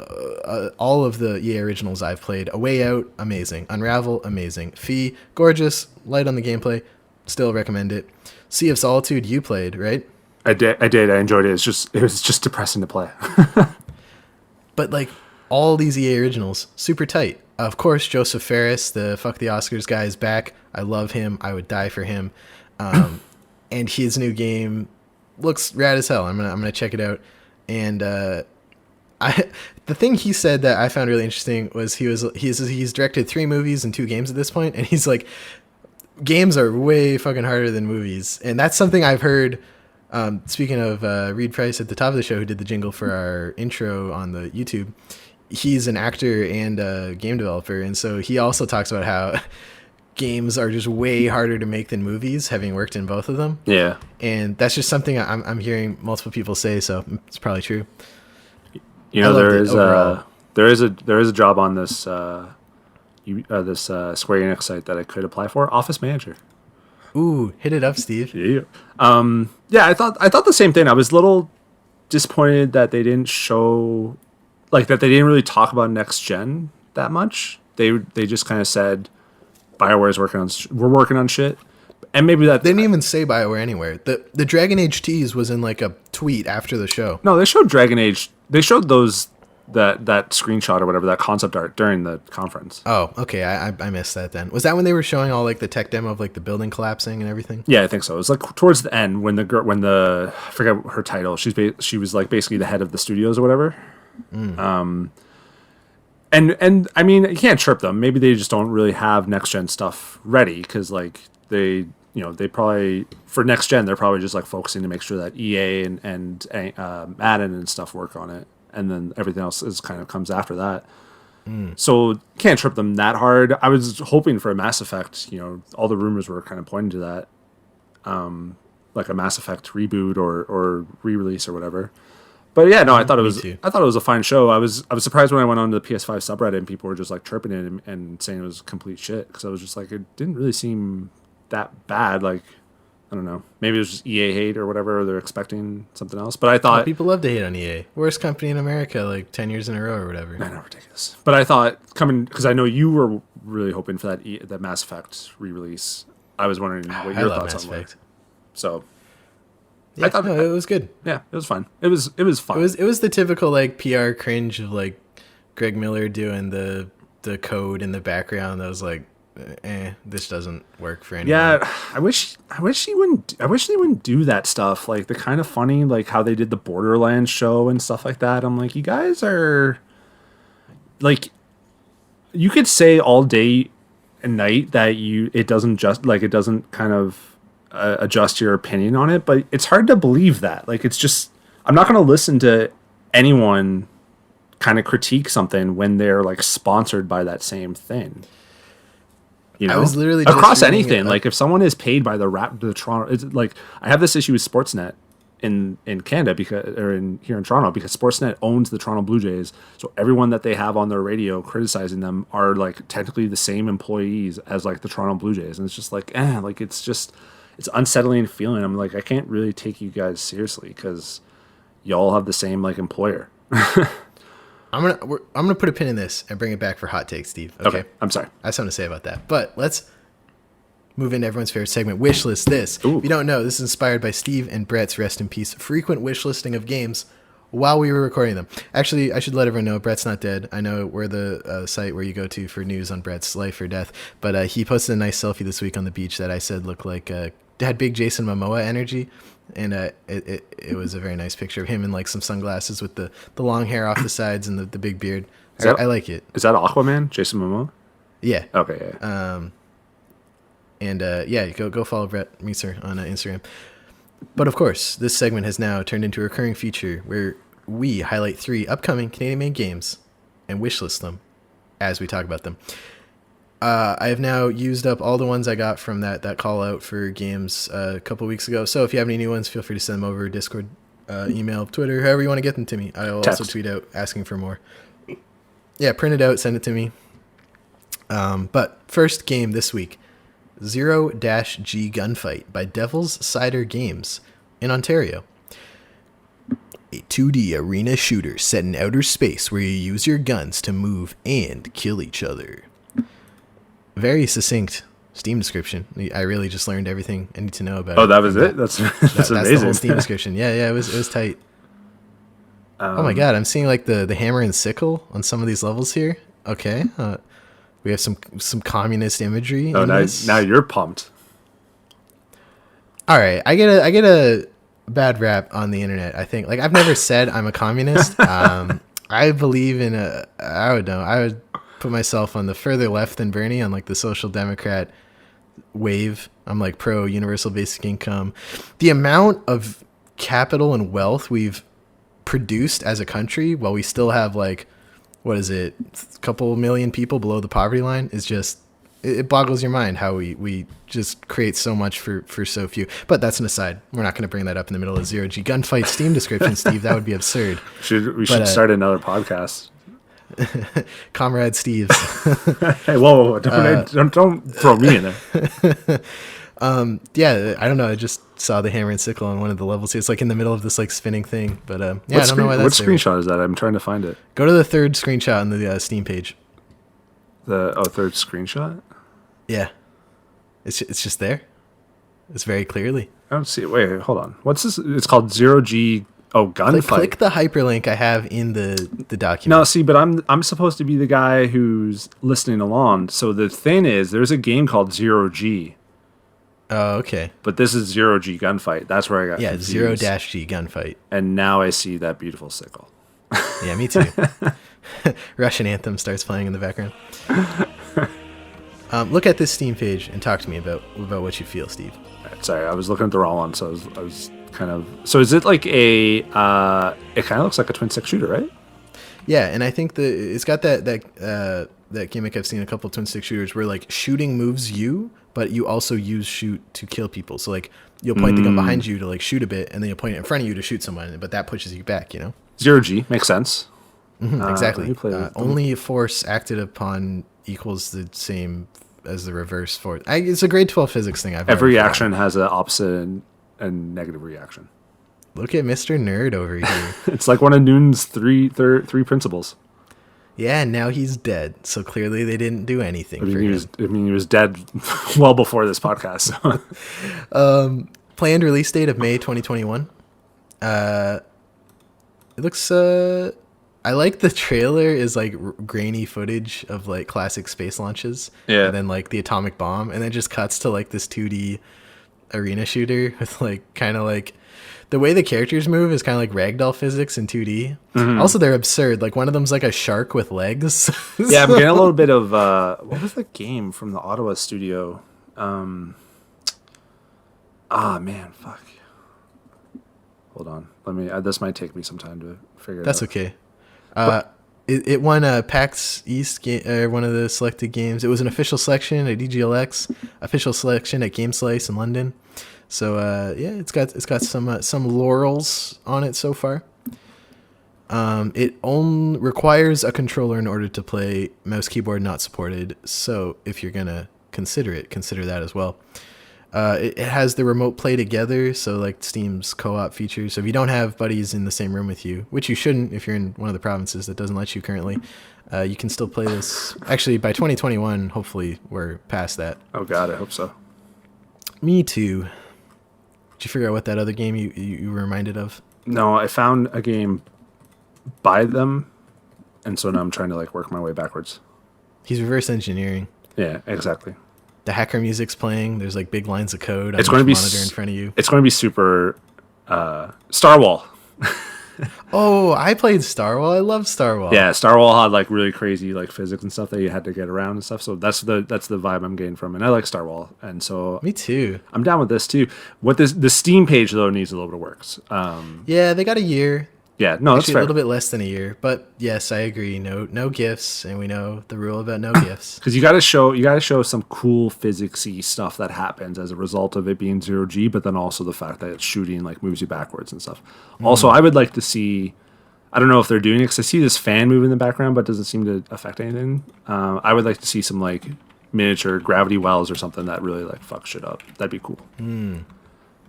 all of the EA Originals I've played. A Way Out, amazing. Unravel, amazing. Fee, gorgeous. Light on the gameplay, still recommend it. Sea of Solitude, you played, right? I did. I enjoyed it. It was just depressing to play. But like all these EA Originals, super tight. Of course, Joseph Ferris, the Fuck the Oscars guy, is back. I love him. I would die for him. And his new game looks rad as hell. I'm gonna check it out. And the thing he said that I found really interesting was he's directed 3 movies and 2 games at this point, and he's like, games are way fucking harder than movies, and that's something I've heard. Speaking of Reed Price at the top of the show, who did the jingle for our intro on the YouTube, he's an actor and a game developer, and so he also talks about how games are just way harder to make than movies, having worked in both of them. Yeah, and that's just something I'm hearing multiple people say, so it's probably true. You know, there is a job on this Square Enix site that I could apply for, office manager. Ooh, hit it up, Steve. Yeah. I thought the same thing. I was a little disappointed that they didn't show, like, that they didn't really talk about next gen that much. They just kind of said BioWare's we're working on shit. And maybe that they didn't even say BioWare anywhere. The Dragon Age tease was in like a tweet after the show. No, they showed Dragon Age. They showed that screenshot or whatever, that concept art during the conference. Oh, okay. I missed that then. Was that when they were showing all like the tech demo of like the building collapsing and everything? Yeah, I think so. It was like towards the end when I forget her title. She was like basically the head of the studios or whatever. And I mean, you can't chirp them. Maybe they just don't really have next gen stuff ready, because like they probably for next gen they're probably just like focusing to make sure that EA and Madden and stuff work on it, and then everything else is kind of comes after that. So can't trip them that hard. I was hoping for a Mass Effect. You know, all the rumors were kind of pointing to that, like a Mass Effect reboot or re-release or whatever. But yeah, no, I thought it was a fine show. I was surprised when I went on to the PS5 subreddit and people were just like chirping it and saying it was complete shit, because I was just like, it didn't really seem that bad. Like, I don't know, maybe it was just EA hate or whatever, or they're expecting something else. But I thought people love to hate on EA, worst company in America, like 10 years in a row or whatever. I know, ridiculous. But I thought because I know you were really hoping for that Mass Effect re-release. I was wondering what your thoughts on Mass Effect. So. Yeah, I thought it was good. Yeah, it was fun. It was fun. It was the typical like PR cringe of like Greg Miller doing the code in the background. That was like, this doesn't work for anyone. Yeah, I wish they wouldn't do that stuff. Like the kind of funny, like how they did the Borderlands show and stuff like that. I'm like, you guys are like, you could say all day and night that it doesn't kind of adjust your opinion on it, but it's hard to believe that. Like, it's just, I'm not going to listen to anyone kind of critique something when they're like sponsored by that same thing. You know, I was literally across anything. Like, if someone is paid by the Toronto, it's like, I have this issue with Sportsnet in Canada here in Toronto, because Sportsnet owns the Toronto Blue Jays. So everyone that they have on their radio criticizing them are like technically the same employees as like the Toronto Blue Jays, and it's just like, like it's unsettling feeling. I'm like, I can't really take you guys seriously because y'all have the same like employer. I'm gonna put a pin in this and bring it back for hot take, Steve. Okay. I'm sorry. I have something to say about that, but let's move into everyone's favorite segment, Wishlist This. Ooh. If you don't know, this is inspired by Steve and Brett's, rest in peace, frequent wishlisting of games while we were recording them. Actually, I should let everyone know Brett's not dead. I know we're the site where you go to for news on Brett's life or death, but he posted a nice selfie this week on the beach that I said looked like had big Jason Momoa energy, and it was a very nice picture of him in like some sunglasses with the long hair off the sides and the big beard. I like it. Is that Aquaman, Jason Momoa? Yeah. Okay. Yeah. Go follow Brett Meeser on Instagram. But of course, this segment has now turned into a recurring feature where we highlight 3 upcoming Canadian-made games and wishlist them as we talk about them. I have now used up all the ones I got from that call out for games a couple weeks ago. So if you have any new ones, feel free to send them over Discord email, Twitter, however you want to get them to me. I will Text. also tweet out asking for more. Yeah, print it out, send it to me. But first game this week, 0-G Gunfight by Devil's Cider Games in Ontario. A 2D arena shooter set in outer space where you use your guns to move and kill each other. Very succinct Steam description. I really just learned everything I need to know about it. Oh, that was it? That's amazing. That's the whole Steam description. Yeah, it was tight. Oh my god, I'm seeing like the hammer and sickle on some of these levels here. Okay. We have some communist imagery. Oh, now you're pumped. All right, I get a bad rap on the internet. I think, like, I've never said I'm a communist. I believe in I would put myself on the further left than Bernie, on like the social democrat wave. I'm like pro universal basic income. The amount of capital and wealth we've produced as a country while we still have like, what is it, a couple million people below the poverty line is just, it boggles your mind how we just create so much for so few. But that's an aside. We're not going to bring that up in the middle of 0G Gunfight Steam description, Steve. That would be absurd. We should start another podcast. Comrade Steve. Hey, whoa, don't throw me in there. Yeah, I don't know. I just saw the hammer and sickle on one of the levels here. It's like in the middle of this like spinning thing. But I don't know why that's What screenshot is that? I'm trying to find it. Go to the third screenshot on the Steam page. Third screenshot? Yeah. It's just there. It's very clearly. I don't see it. Wait, hold on. What's this? It's called 0G. Oh, Gunfight. Click the hyperlink I have in the document. No, see, but I'm supposed to be the guy who's listening along. So the thing is, there's a game called 0G. Oh, okay. But this is 0G Gunfight. That's where I got confused. 0-G Gunfight. And now I see that beautiful sickle. Yeah, me too. Russian anthem starts playing in the background. Look at this Steam page and talk to me about what you feel, Steve. Sorry, I was looking at the wrong one, so I was kind of... So is it like a... it kind of looks like a twin-stick shooter, right? Yeah, and I think it's got that gimmick I've seen in a couple of twin-stick shooters where like shooting moves you, but you also use shoot to kill people. So like you'll point the gun behind you to like shoot a bit, and then you'll point it in front of you to shoot someone, but that pushes you back, you know? 0G, makes sense. Exactly. Only force acted upon equals the same as the reverse force. It's a grade 12 physics thing. Every action has an opposite and negative reaction. Look at Mr. Nerd over here. It's like one of Newton's three principles. Yeah, and now he's dead. So clearly they didn't do anything for him. He was dead well before this podcast. Planned release date of May 2021. It looks... I like the trailer is like grainy footage of like classic space launches. Yeah. And then like the atomic bomb. And then just cuts to like this 2D arena shooter with like kind of like... The way the characters move is kind of like ragdoll physics in 2D. Mm-hmm. Also, they're absurd. Like one of them's like a shark with legs. Yeah, I'm getting a little bit of what was the game from the Ottawa studio? Man, fuck. Hold on. Let me. This might take me some time to figure it out. That's okay. It won PAX East one of the selected games. It was an official selection at DGLX, official selection at GameSlice in London. So yeah, it's got some laurels on it so far. It only requires a controller in order to play. Mouse keyboard not supported. So if you're gonna consider that as well. It has the remote play together, so like Steam's co-op features. So if you don't have buddies in the same room with you, which you shouldn't if you're in one of the provinces that doesn't let you currently, you can still play this. Actually, by 2021, hopefully we're past that. Oh God, I hope so. Me too. Did you figure out what that other game you were reminded of? No, I found a game by them, and so now I'm trying to like work my way backwards. He's reverse engineering. Yeah, exactly. The hacker music's playing. There's like big lines of code on it's each going to be monitor in front of you. It's going to be super Starwall. Oh, I played Starwall. I love Starwall. Yeah, Starwall had like really crazy like physics and stuff that you had to get around and stuff. So that's the vibe I'm getting from, and I like Starwall, and so me too. I'm down with this too. What the Steam page though needs a little bit of work. Yeah, they got a year. Yeah, no, that's Actually, fair. a little bit less than a year, but yes, I agree. No gifts, and we know the rule about no gifts. Because you got to show some cool physicsy stuff that happens as a result of it being 0G, but then also the fact that it's shooting like moves you backwards and stuff. Also, I would like to see. I don't know if they're doing it because I see this fan move in the background, but it doesn't seem to affect anything. I would like to see some like miniature gravity wells or something that really like fuck shit up. That'd be cool.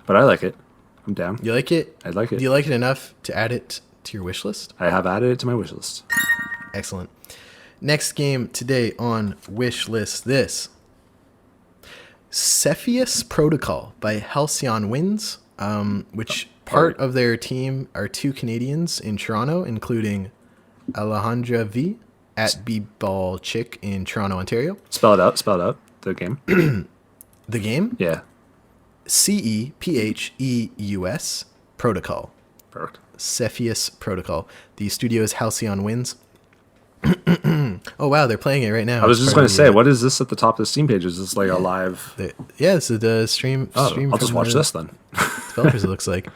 But I like it. I'm down. You like it? I'd like it. Do you like it enough to add it to your wish list? I have added it to my wish list. Excellent. Next game today on wish list, this Cepheus Protocol by Halcyon Winds, which part of their team are 2 Canadians in Toronto, including Alejandra V at B-Ball Chick in Toronto, Ontario. Spell it out. The game. The game? Yeah. Cepheus Protocol. Perfect. Cepheus Protocol. The studio is Halcyon Winds. Oh wow, they're playing it right now. I was just going to say, what is this at the top of the Steam page? Is this like a live? Yeah, it's the stream. Oh, stream I'll just watch this then. Developers, it looks like.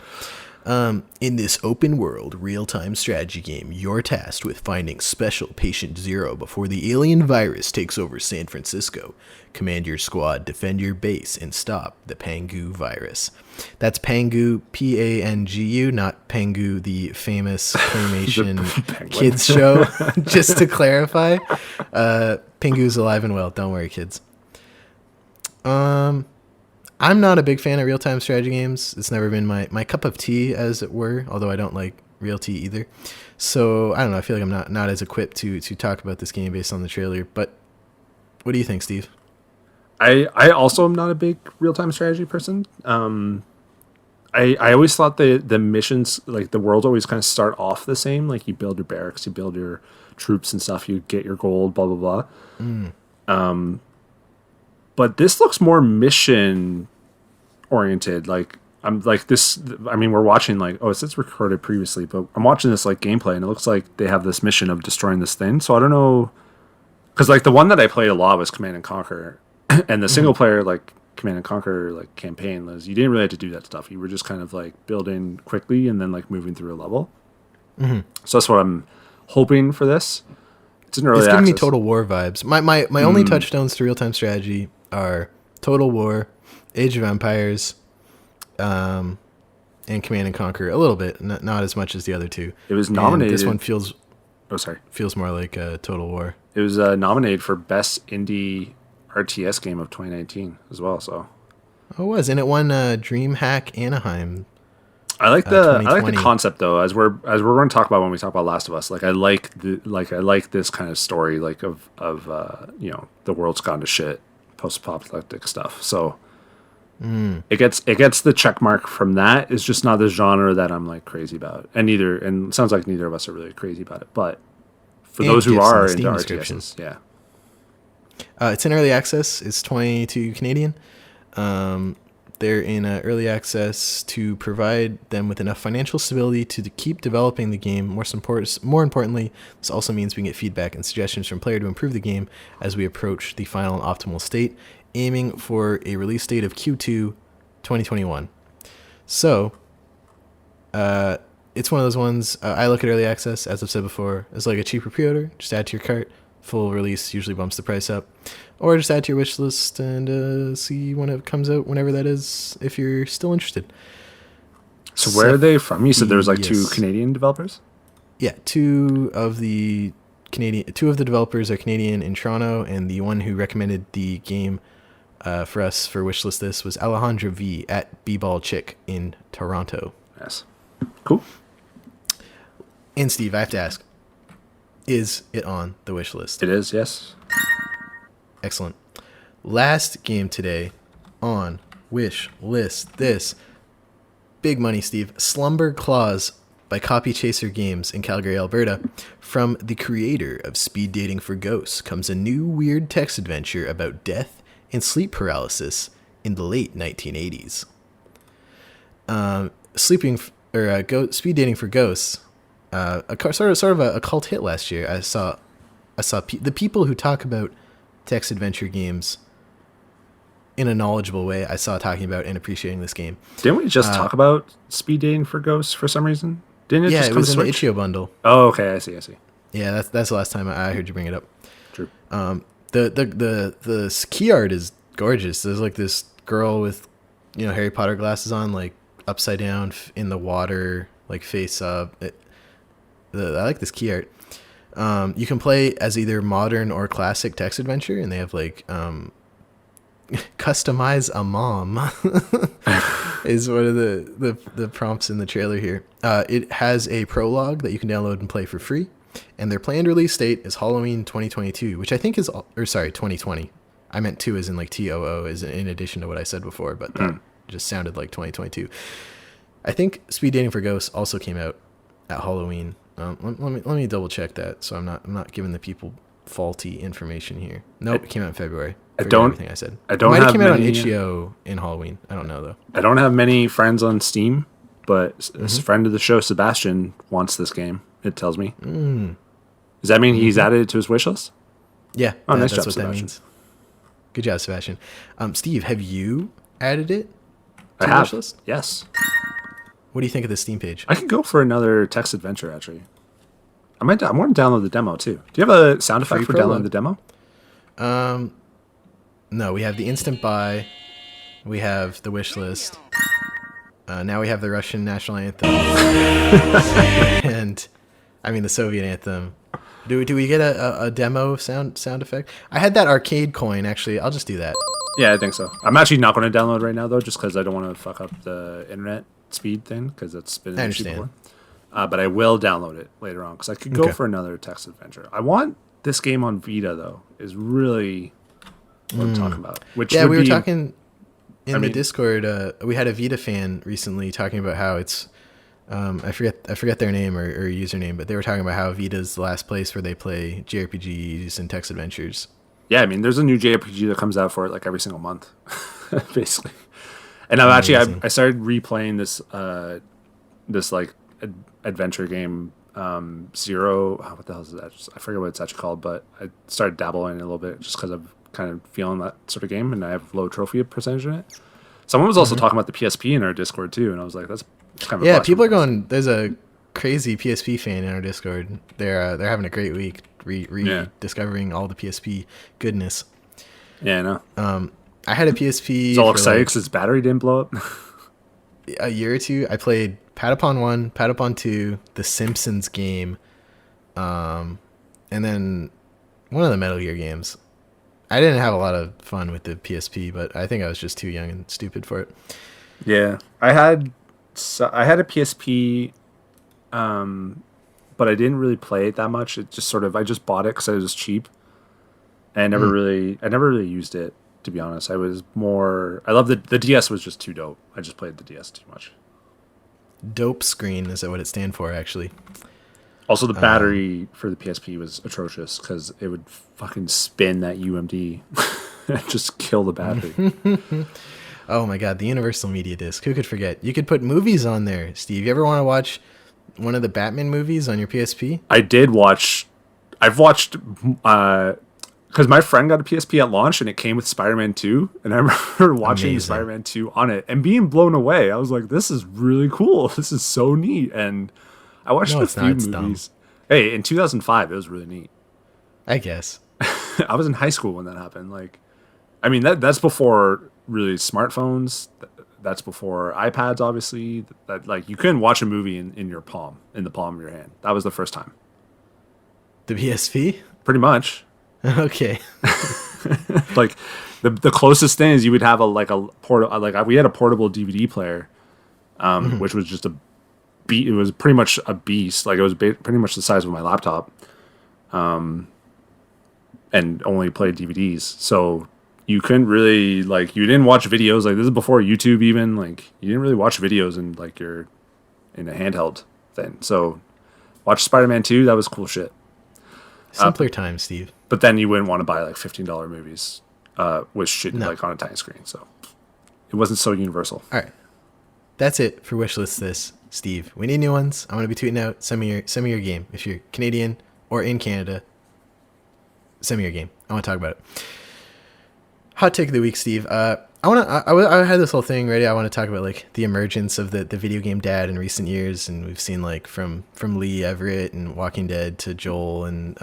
In this open world real-time strategy game, you're tasked with finding special Patient Zero before the alien virus takes over San Francisco. Command your squad, defend your base, and stop the Pangu virus. That's Pangu, Pangu, not Pangu, the famous claymation kids show. Just to clarify, Pangu's alive and well. Don't worry, kids. I'm not a big fan of real-time strategy games. It's never been my cup of tea, as it were, although I don't like real tea either. So, I don't know, I feel like I'm not as equipped to talk about this game based on the trailer. But what do you think, Steve? I also am not a big real-time strategy person. I always thought the missions, like the worlds always kind of start off the same. Like you build your barracks, you build your troops and stuff, you get your gold, blah, blah, blah. But this looks more mission oriented. Like I'm like this. I mean, we're watching like, oh, it's recorded previously, but I'm watching this like gameplay, and it looks like they have this mission of destroying this thing. So I don't know, because like the one that I played a lot was Command and Conquer, and the single player like Command and Conquer like campaign was you didn't really have to do that stuff. You were just kind of like building quickly and then like moving through a level. So that's what I'm hoping for this. It's in early access. It's giving me Total War vibes. My only touchstones to real-time strategy are Total War, Age of Empires, and Command and Conquer a little bit, not as much as the other two. It was nominated. And this one feels more like Total War. It was nominated for Best Indie RTS Game of 2019 as well. So, it was, and it won DreamHack Anaheim. I like the concept though. As we're going to talk about when we talk about Last of Us. Like I like this kind of story, like of the world's gone to shit, post-apocalyptic stuff. So it gets the check mark from that. It's just not the genre that I'm like crazy about, and it sounds like neither of us are really crazy about it. But for those who are into RTSs, yeah. It's in early access. It's 22 Canadian. They're in early access to provide them with enough financial stability to keep developing the game. More importantly, this also means we can get feedback and suggestions from player to improve the game as we approach the final and optimal state, aiming for a release date of Q2 2021. So, it's one of those ones, I look at early access, as I've said before, as like a cheaper pre-order. Just add to your cart. Full release usually bumps the price up. Or just add to your wish list and see when it comes out, whenever that is, if you're still interested. So where are they from? You said there's like 2 Canadian developers? Yeah, two of the developers are Canadian in Toronto, and the one who recommended the game for us for wishlist this was Alejandra V at B-Ball Chick in Toronto. Yes. Cool. And Steve, I have to ask, is it on the wish list? It is, yes. Excellent. Last game today on wish list this. Big money, Steve. Slumber Clause by Copy Chaser Games in Calgary, Alberta. From the creator of Speed Dating for Ghosts comes a new weird text adventure about death and sleep paralysis in the late 1980s. Speed Dating for Ghosts, sort of a cult hit last year. I saw the people who talk about text adventure games in a knowledgeable way, I saw talking about and appreciating this game. Didn't we just talk about Speed Dating for Ghosts for some reason? Didn't it Yeah, just it come was to in the Switch? Itch.io bundle. Oh, okay, I see. Yeah, that's the last time I heard you bring it up. True. The key art is gorgeous. There's like this girl with, Harry Potter glasses on, like upside down in the water, like face up. I like this key art. You can play as either modern or classic text adventure, and they have like customize a mom is one of the prompts in the trailer here. It has a prologue that you can download and play for free, and their planned release date is Halloween 2022, which I think is, or sorry, 2020. I meant 2 as in like TOO, as in addition to what I said before, but that just sounded like 2022. I think Speed Dating for Ghosts also came out at Halloween. Let me double check that, so I'm not giving the people faulty information here. Nope, it came out in February. Everything I said. I don't might have have came out on many, itch.io in Halloween. I don't know though. I don't have many friends on Steam, but a friend of the show, Sebastian, wants this game. It tells me. Does that mean he's added it to his wish list? Yeah. Oh, nice that's job, what Sebastian. that means. Good job, Sebastian. Steve, have you added it I to your have. wish list? Yes. What do you think of the Steam page? I could go for another text adventure, actually. I want to download the demo, too. Do you have a sound effect for downloading the demo? No, we have the instant buy. We have the wish list. Now we have the Russian national anthem. And, I mean, the Soviet anthem. Do we get a demo sound effect? I had that arcade coin, actually. I'll just do that. Yeah, I think so. I'm actually not going to download right now, though, just because I don't want to fuck up the internet speed thing, because it's been an issue before. But I will download it later on, because I could go for another text adventure. I want this game on Vita, though, is really what I'm talking about. Which we were talking in the Discord. We had a Vita fan recently talking about how it's... I forget their name or username, but they were talking about how Vita's the last place where they play JRPGs and text adventures. Yeah, I mean, there's a new JRPG that comes out for it like every single month, basically. And I started replaying this like adventure game, Zero. What the hell is that? I forget what it's actually called, but I started dabbling in it a little bit just because I'm kind of feeling that sort of game, and I have low trophy percentage in it. Someone was also talking about the PSP in our Discord too, and I was like, that's kind of people are going. There's a crazy PSP fan in our Discord. They're having a great week rediscovering all the PSP goodness. Yeah, I know. I had a PSP. It's all excited because its battery didn't blow up. A year or two. I played Patapon 1, Patapon 2, the Simpsons game, and then one of the Metal Gear games. I didn't have a lot of fun with the PSP, but I think I was just too young and stupid for it. Yeah, I had a PSP, but I didn't really play it that much. It just I just bought it because it was cheap, and I never really used it, to be honest. I love the DS was just too dope. I just played the DS too much. Dope screen is that what it stands for, actually. Also, the battery for the PSP was atrocious because it would fucking spin that UMD and just kill the battery. Oh my god, the Universal Media Disc. Who could forget? You could put movies on there, Steve. You ever want to watch one of the Batman movies on your PSP? I did watch. I've watched because my friend got a PSP at launch and it came with Spider-Man 2, and I remember watching Spider-Man 2 on it and being blown away. I was like, "This is really cool. This is so neat." And I watched a few movies. Dumb. Hey, in 2005, it was really neat. I guess. I was in high school when that happened. Like, I mean, that's before really smartphones. That's before iPads, obviously. That like you couldn't watch a movie in your palm, in the palm of your hand. That was the first time. The PSP? Pretty much. Okay. Like the closest thing is you would have we had a portable DVD player, which was just it was pretty much a beast. Like it was pretty much the size of my laptop, and only played DVDs. So you couldn't really you didn't watch videos. Like this is before YouTube even. Like you didn't really watch videos in a handheld thing. So watch Spider-Man 2. That was cool shit. Simpler times, Steve. But then you wouldn't want to buy like $15 movies with shit like on a tiny screen. So it wasn't so universal. All right. That's it for Wishlist this, Steve. We need new ones. I'm going to be tweeting out send me your game. If you're Canadian or in Canada, send me your game. I want to talk about it. Hot take of the week, Steve. I had this whole thing ready. I want to talk about like the emergence of the video game dad in recent years, and we've seen like from Lee Everett and Walking Dead to Joel and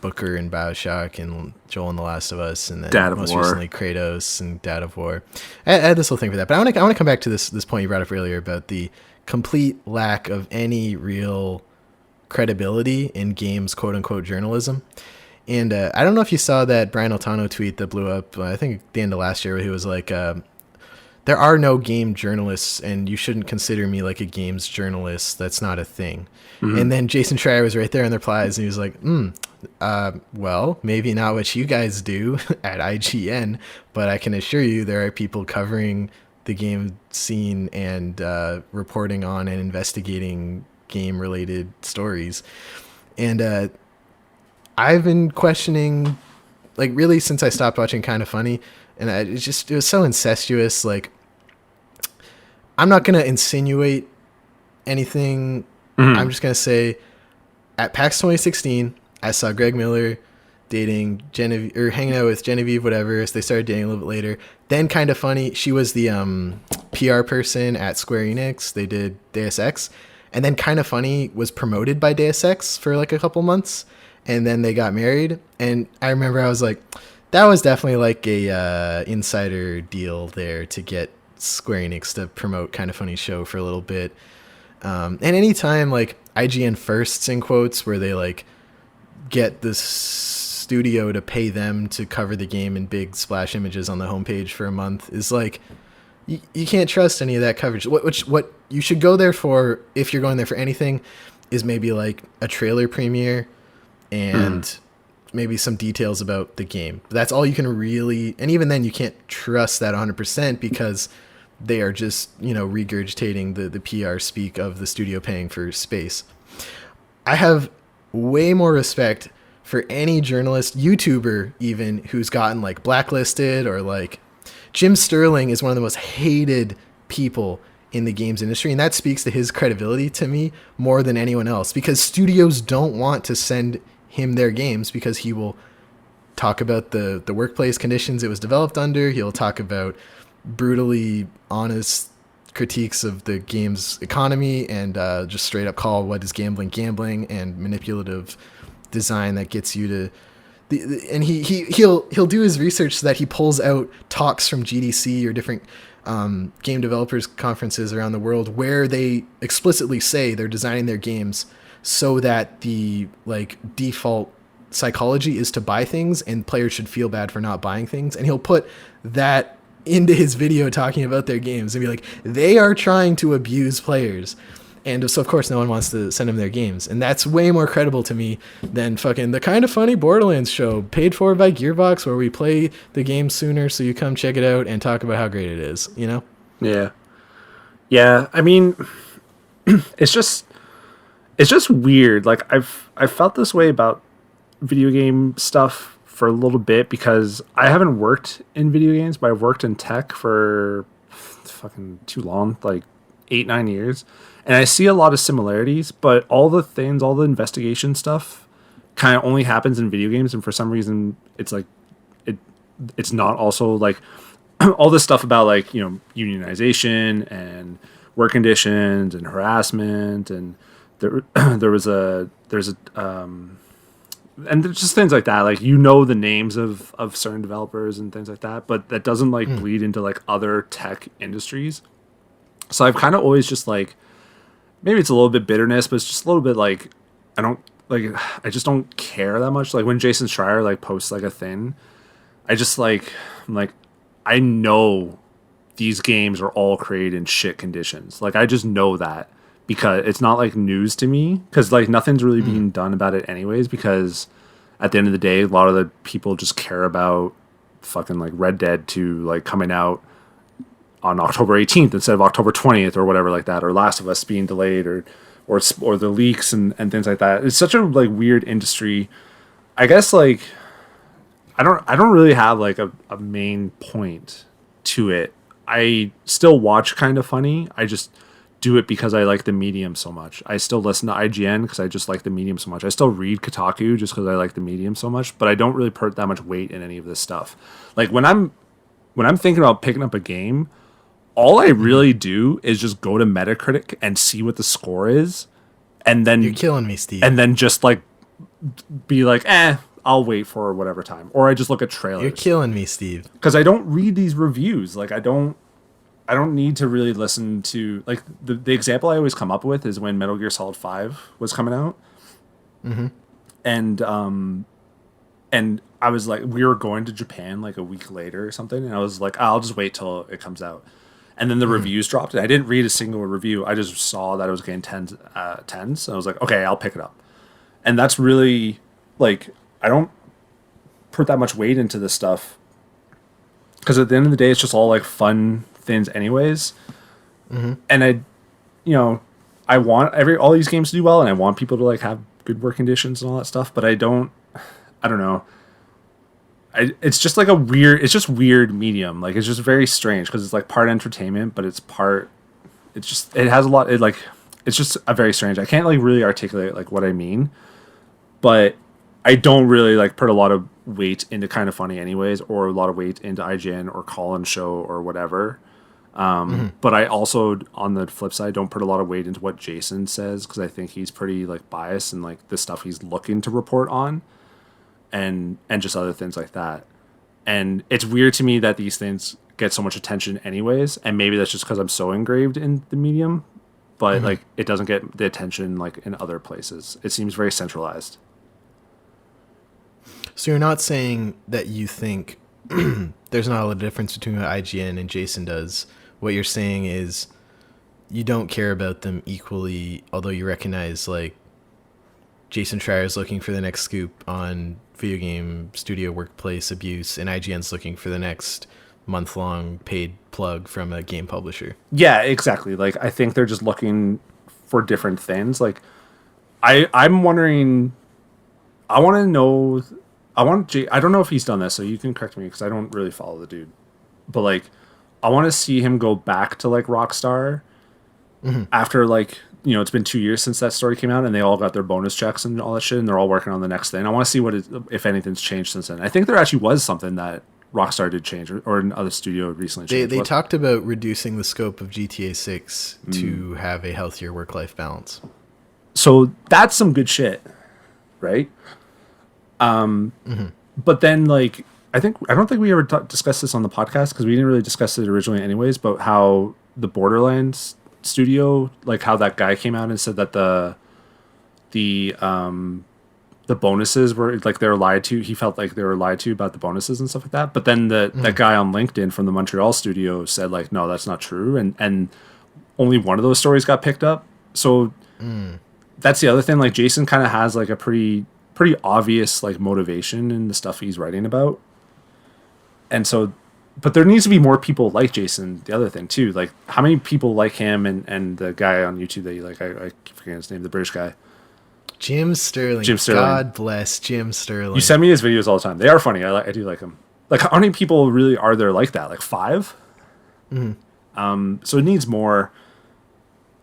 Booker and BioShock and Joel and The Last of Us, and then Dad of most War. recently Kratos and Dad of War. I had this whole thing for that, but I want to come back to this point you brought up earlier about the complete lack of any real credibility in games, quote unquote, journalism. And I don't know if you saw that Brian Altano tweet that blew up, I think at the end of last year, where he was like, there are no game journalists, and you shouldn't consider me like a games journalist. That's not a thing. Mm-hmm. And then Jason Schreier was right there in the replies, and he was like, well, maybe not what you guys do at IGN, but I can assure you there are people covering the game scene and reporting on and investigating game-related stories. And I've been questioning, like, really since I stopped watching Kind of Funny, and it was so incestuous. Like, I'm not going to insinuate anything. Mm-hmm. I'm just going to say, at PAX 2016, I saw Greg Miller dating Genevieve, or hanging out with Genevieve, whatever, as they started dating a little bit later. Then Kind of Funny, she was the PR person at Square Enix. They did Deus Ex. And then Kind of Funny was promoted by Deus Ex for like a couple months. And then they got married. And I remember I was like, that was definitely like a insider deal there to get Square Enix to promote Kind of Funny show for a little bit. And anytime like IGN firsts in quotes where they like get the studio to pay them to cover the game in big splash images on the homepage for a month is like, you can't trust any of that coverage. What you should go there for, if you're going there for anything, is maybe like a trailer premiere and maybe some details about the game. But that's all you can really, and even then you can't trust that 100% because they are just, regurgitating the PR speak of the studio paying for space. I have way more respect for any journalist, YouTuber even, who's gotten like blacklisted, or like Jim Sterling is one of the most hated people in the games industry, and that speaks to his credibility to me more than anyone else, because studios don't want to send him their games because he will talk about the workplace conditions it was developed under. He'll talk about brutally honest critiques of the game's economy and just straight up call what is gambling and manipulative design that gets you to and he'll do his research so that he pulls out talks from GDC or different game developers conferences around the world where they explicitly say they're designing their games so that the like default psychology is to buy things and players should feel bad for not buying things. And he'll put that into his video talking about their games and be like, they are trying to abuse players. And so of course no one wants to send them their games. And that's way more credible to me than fucking the Kind of Funny Borderlands show paid for by Gearbox, where we play the game sooner so you come check it out and talk about how great it is, Yeah. I mean, it's just weird. Like I've felt this way about video game stuff for a little bit because I haven't worked in video games, but I've worked in tech for fucking too long, like 8-9 years. And I see a lot of similarities, but all the investigation stuff kind of only happens in video games. And for some reason it's like, it's not also like all this stuff about like, unionization and work conditions and harassment. And there's just things like that. Like, the names of certain developers and things like that, but that doesn't like bleed into like other tech industries. So I've kind of always just like, maybe it's a little bit bitterness, but it's just a little bit like, I just don't care that much. Like when Jason Schreier like posts like a thing, I just like, I'm like, I know these games are all created in shit conditions. Like I just know that because it's not like news to me, because like nothing's really being done about it anyways, because at the end of the day, a lot of the people just care about fucking like Red Dead 2 like coming out on October 18th instead of October 20th or whatever like that, or Last of Us being delayed or the leaks and things like that. It's such a like weird industry. I guess like I don't really have like a main point to it. I still watch Kind of Funny. I just do it because I like the medium so much. I still listen to IGN because I just like the medium so much. I still read Kotaku just because I like the medium so much, but I don't really put that much weight in any of this stuff. Like when I'm when I'm thinking about picking up a game, all I really do is just go to Metacritic and see what the score is, and then You're killing me, Steve. and then just like be like, I'll wait for whatever time, or I just look at trailers. You're killing me, Steve. Because I don't read these reviews. Like I don't need to really listen to like the example I always come up with is when Metal Gear Solid 5 was coming out, and I was like, we were going to Japan like a week later or something, and I was like, I'll just wait till it comes out. And then the reviews dropped, and I didn't read a single review. I just saw that it was getting 10s, and I was like, okay, I'll pick it up. And that's really, like, I don't put that much weight into this stuff, because at the end of the day, it's just all, like, fun things anyways. And I want all these games to do well, and I want people to, like, have good work conditions and all that stuff, but I don't know. It's just like weird medium. Like, it's just very strange because it's like part entertainment, but it's just a very strange. I can't like really articulate like what I mean, but I don't really like put a lot of weight into Kind of Funny anyways, or a lot of weight into IGN or Call-In Show or whatever. But I also, on the flip side, don't put a lot of weight into what Jason says, because I think he's pretty like biased and like the stuff he's looking to report on. And just other things like that. And it's weird to me that these things get so much attention anyways, and maybe that's just because I'm so engraved in the medium, but like it doesn't get the attention like in other places. It seems very centralized. So you're not saying that you think there's not a lot of difference between what IGN and Jason does. What you're saying is you don't care about them equally, although you recognize like Jason Schreier's looking for the next scoop on video game studio workplace abuse, and IGN's looking for the next month-long paid plug from a game publisher. Yeah, exactly. Like, I think they're just looking for different things. Like, I'm wondering, I want to know, I don't know if he's done this, so you can correct me, because I don't really follow the dude. But, like, I want to see him go back to, like, Rockstar after, like, it's been 2 years since that story came out, and they all got their bonus checks and all that shit, and they're all working on the next thing. I want to see if anything's changed since then. I think there actually was something that Rockstar did change, or another studio recently changed. They talked about reducing the scope of GTA 6 to have a healthier work-life balance. So that's some good shit, right? But then, like, I don't think we ever discussed this on the podcast, because we didn't really discuss it originally anyways, but how the Borderlands studio, like how that guy came out and said that the bonuses were like they were lied to. He felt like they were lied to about the bonuses and stuff like that. But then that guy on LinkedIn from the Montreal studio said like, no, that's not true. And only one of those stories got picked up. So that's the other thing. Like, Jason kind of has like a pretty obvious like motivation in the stuff he's writing about. And so, but there needs to be more people like Jason. The other thing too, like how many people like him and the guy on YouTube that you like, I keep forgetting his name, the British guy. Jim Sterling. God bless Jim Sterling. You send me his videos all the time. They are funny. I do like them. Like, how many people really are there like that? Like 5? So it needs more.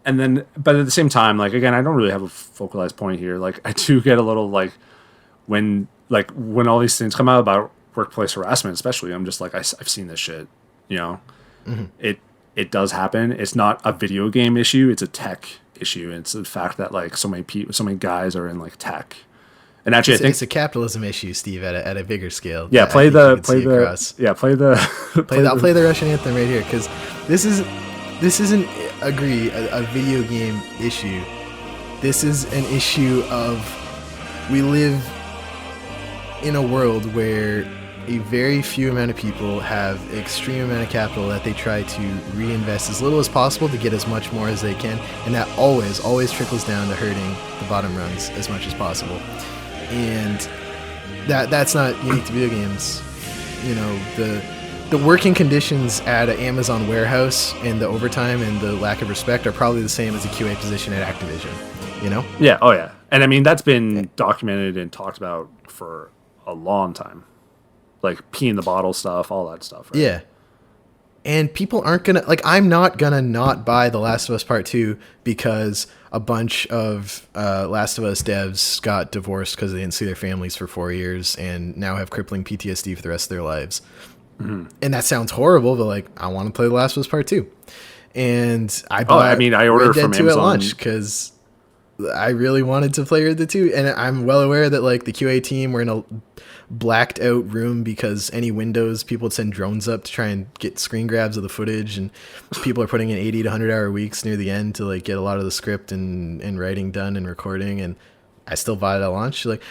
And then, but at the same time, like, again, I don't really have a focalized point here. Like, I do get a little like when all these things come out about workplace harassment, especially, I'm just like, I've seen this shit, It does happen. It's not a video game issue. It's a tech issue. It's the fact that like so many guys are in like tech. And actually, I think it's a capitalism issue, Steve, at a bigger scale. Yeah, play the I'll play the Russian anthem right here, because this isn't a video game issue. This is an issue of, we live in a world where a very few amount of people have extreme amount of capital that they try to reinvest as little as possible to get as much more as they can, and that always trickles down to hurting the bottom rungs as much as possible. And that's not unique to video games. The working conditions at an Amazon warehouse and the overtime and the lack of respect are probably the same as a QA position at Activision. Yeah. Oh yeah. And I mean, that's been documented and talked about for a long time. Like pee in the bottle stuff, all that stuff. Right? Yeah. And people aren't going to, like, I'm not going to not buy The Last of Us Part 2 because a bunch of Last of Us devs got divorced because they didn't see their families for 4 years and now have crippling PTSD for the rest of their lives. And that sounds horrible, but like, I want to play The Last of Us Part 2. And I I ordered Red Dead from 2 Amazon at launch because I really wanted to play Red Dead 2. And I'm well aware that like the QA team were in a blacked out room because any windows, people would send drones up to try and get screen grabs of the footage, and people are putting in 80 to 100 hour weeks near the end to like get a lot of the script and writing done and recording. And I still bought it at launch. Like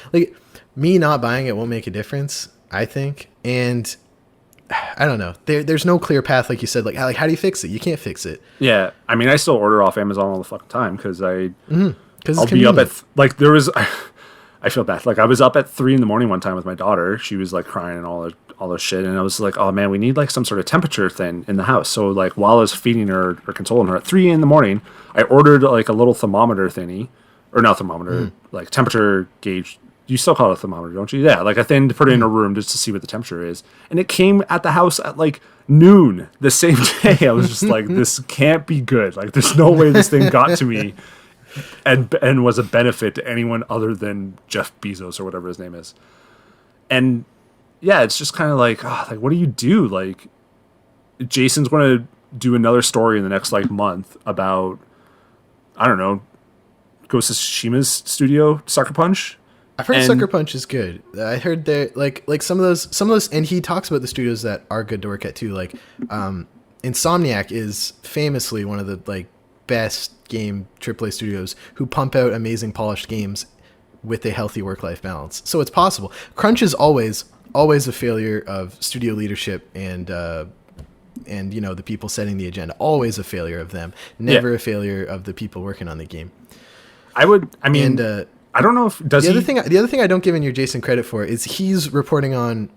me not buying it won't make a difference, I think. And I don't know. There's no clear path, like you said. Like how do you fix it? You can't fix it. Yeah, I mean, I still order off Amazon all the fucking time because I'll be up at like there was. I feel bad. Like I was up at 3 a.m. one time with my daughter. She was like crying and all this shit, and I was like, oh man, we need like some sort of temperature thing in the house. So like while I was feeding her or consoling her at 3 a.m, I ordered like a little thermometer thingy, or not thermometer, like temperature gauge. You still call it a thermometer, don't you? Yeah, like a thing to put it in a room just to see what the temperature is. And it came at the house at like noon the same day. I was just like, this can't be good. Like there's no way this thing got to me and was a benefit to anyone other than Jeff Bezos or whatever his name is. And yeah, it's just kind of like, what do you do? Like Jason's going to do another story in the next like month about, I don't know, Ghost of Tsushima's studio, Sucker Punch. I've heard Sucker Punch is good. I heard they're like some of those, and he talks about the studios that are good to work at too. Like, Insomniac is famously one of the like best game AAA studios who pump out amazing polished games with a healthy work-life balance. So it's possible. Crunch is always a failure of studio leadership and you know the people setting the agenda. Always a failure of them. Never a failure of the people working on the game. I don't know if the other thing I don't give in your Jason credit for is he's reporting on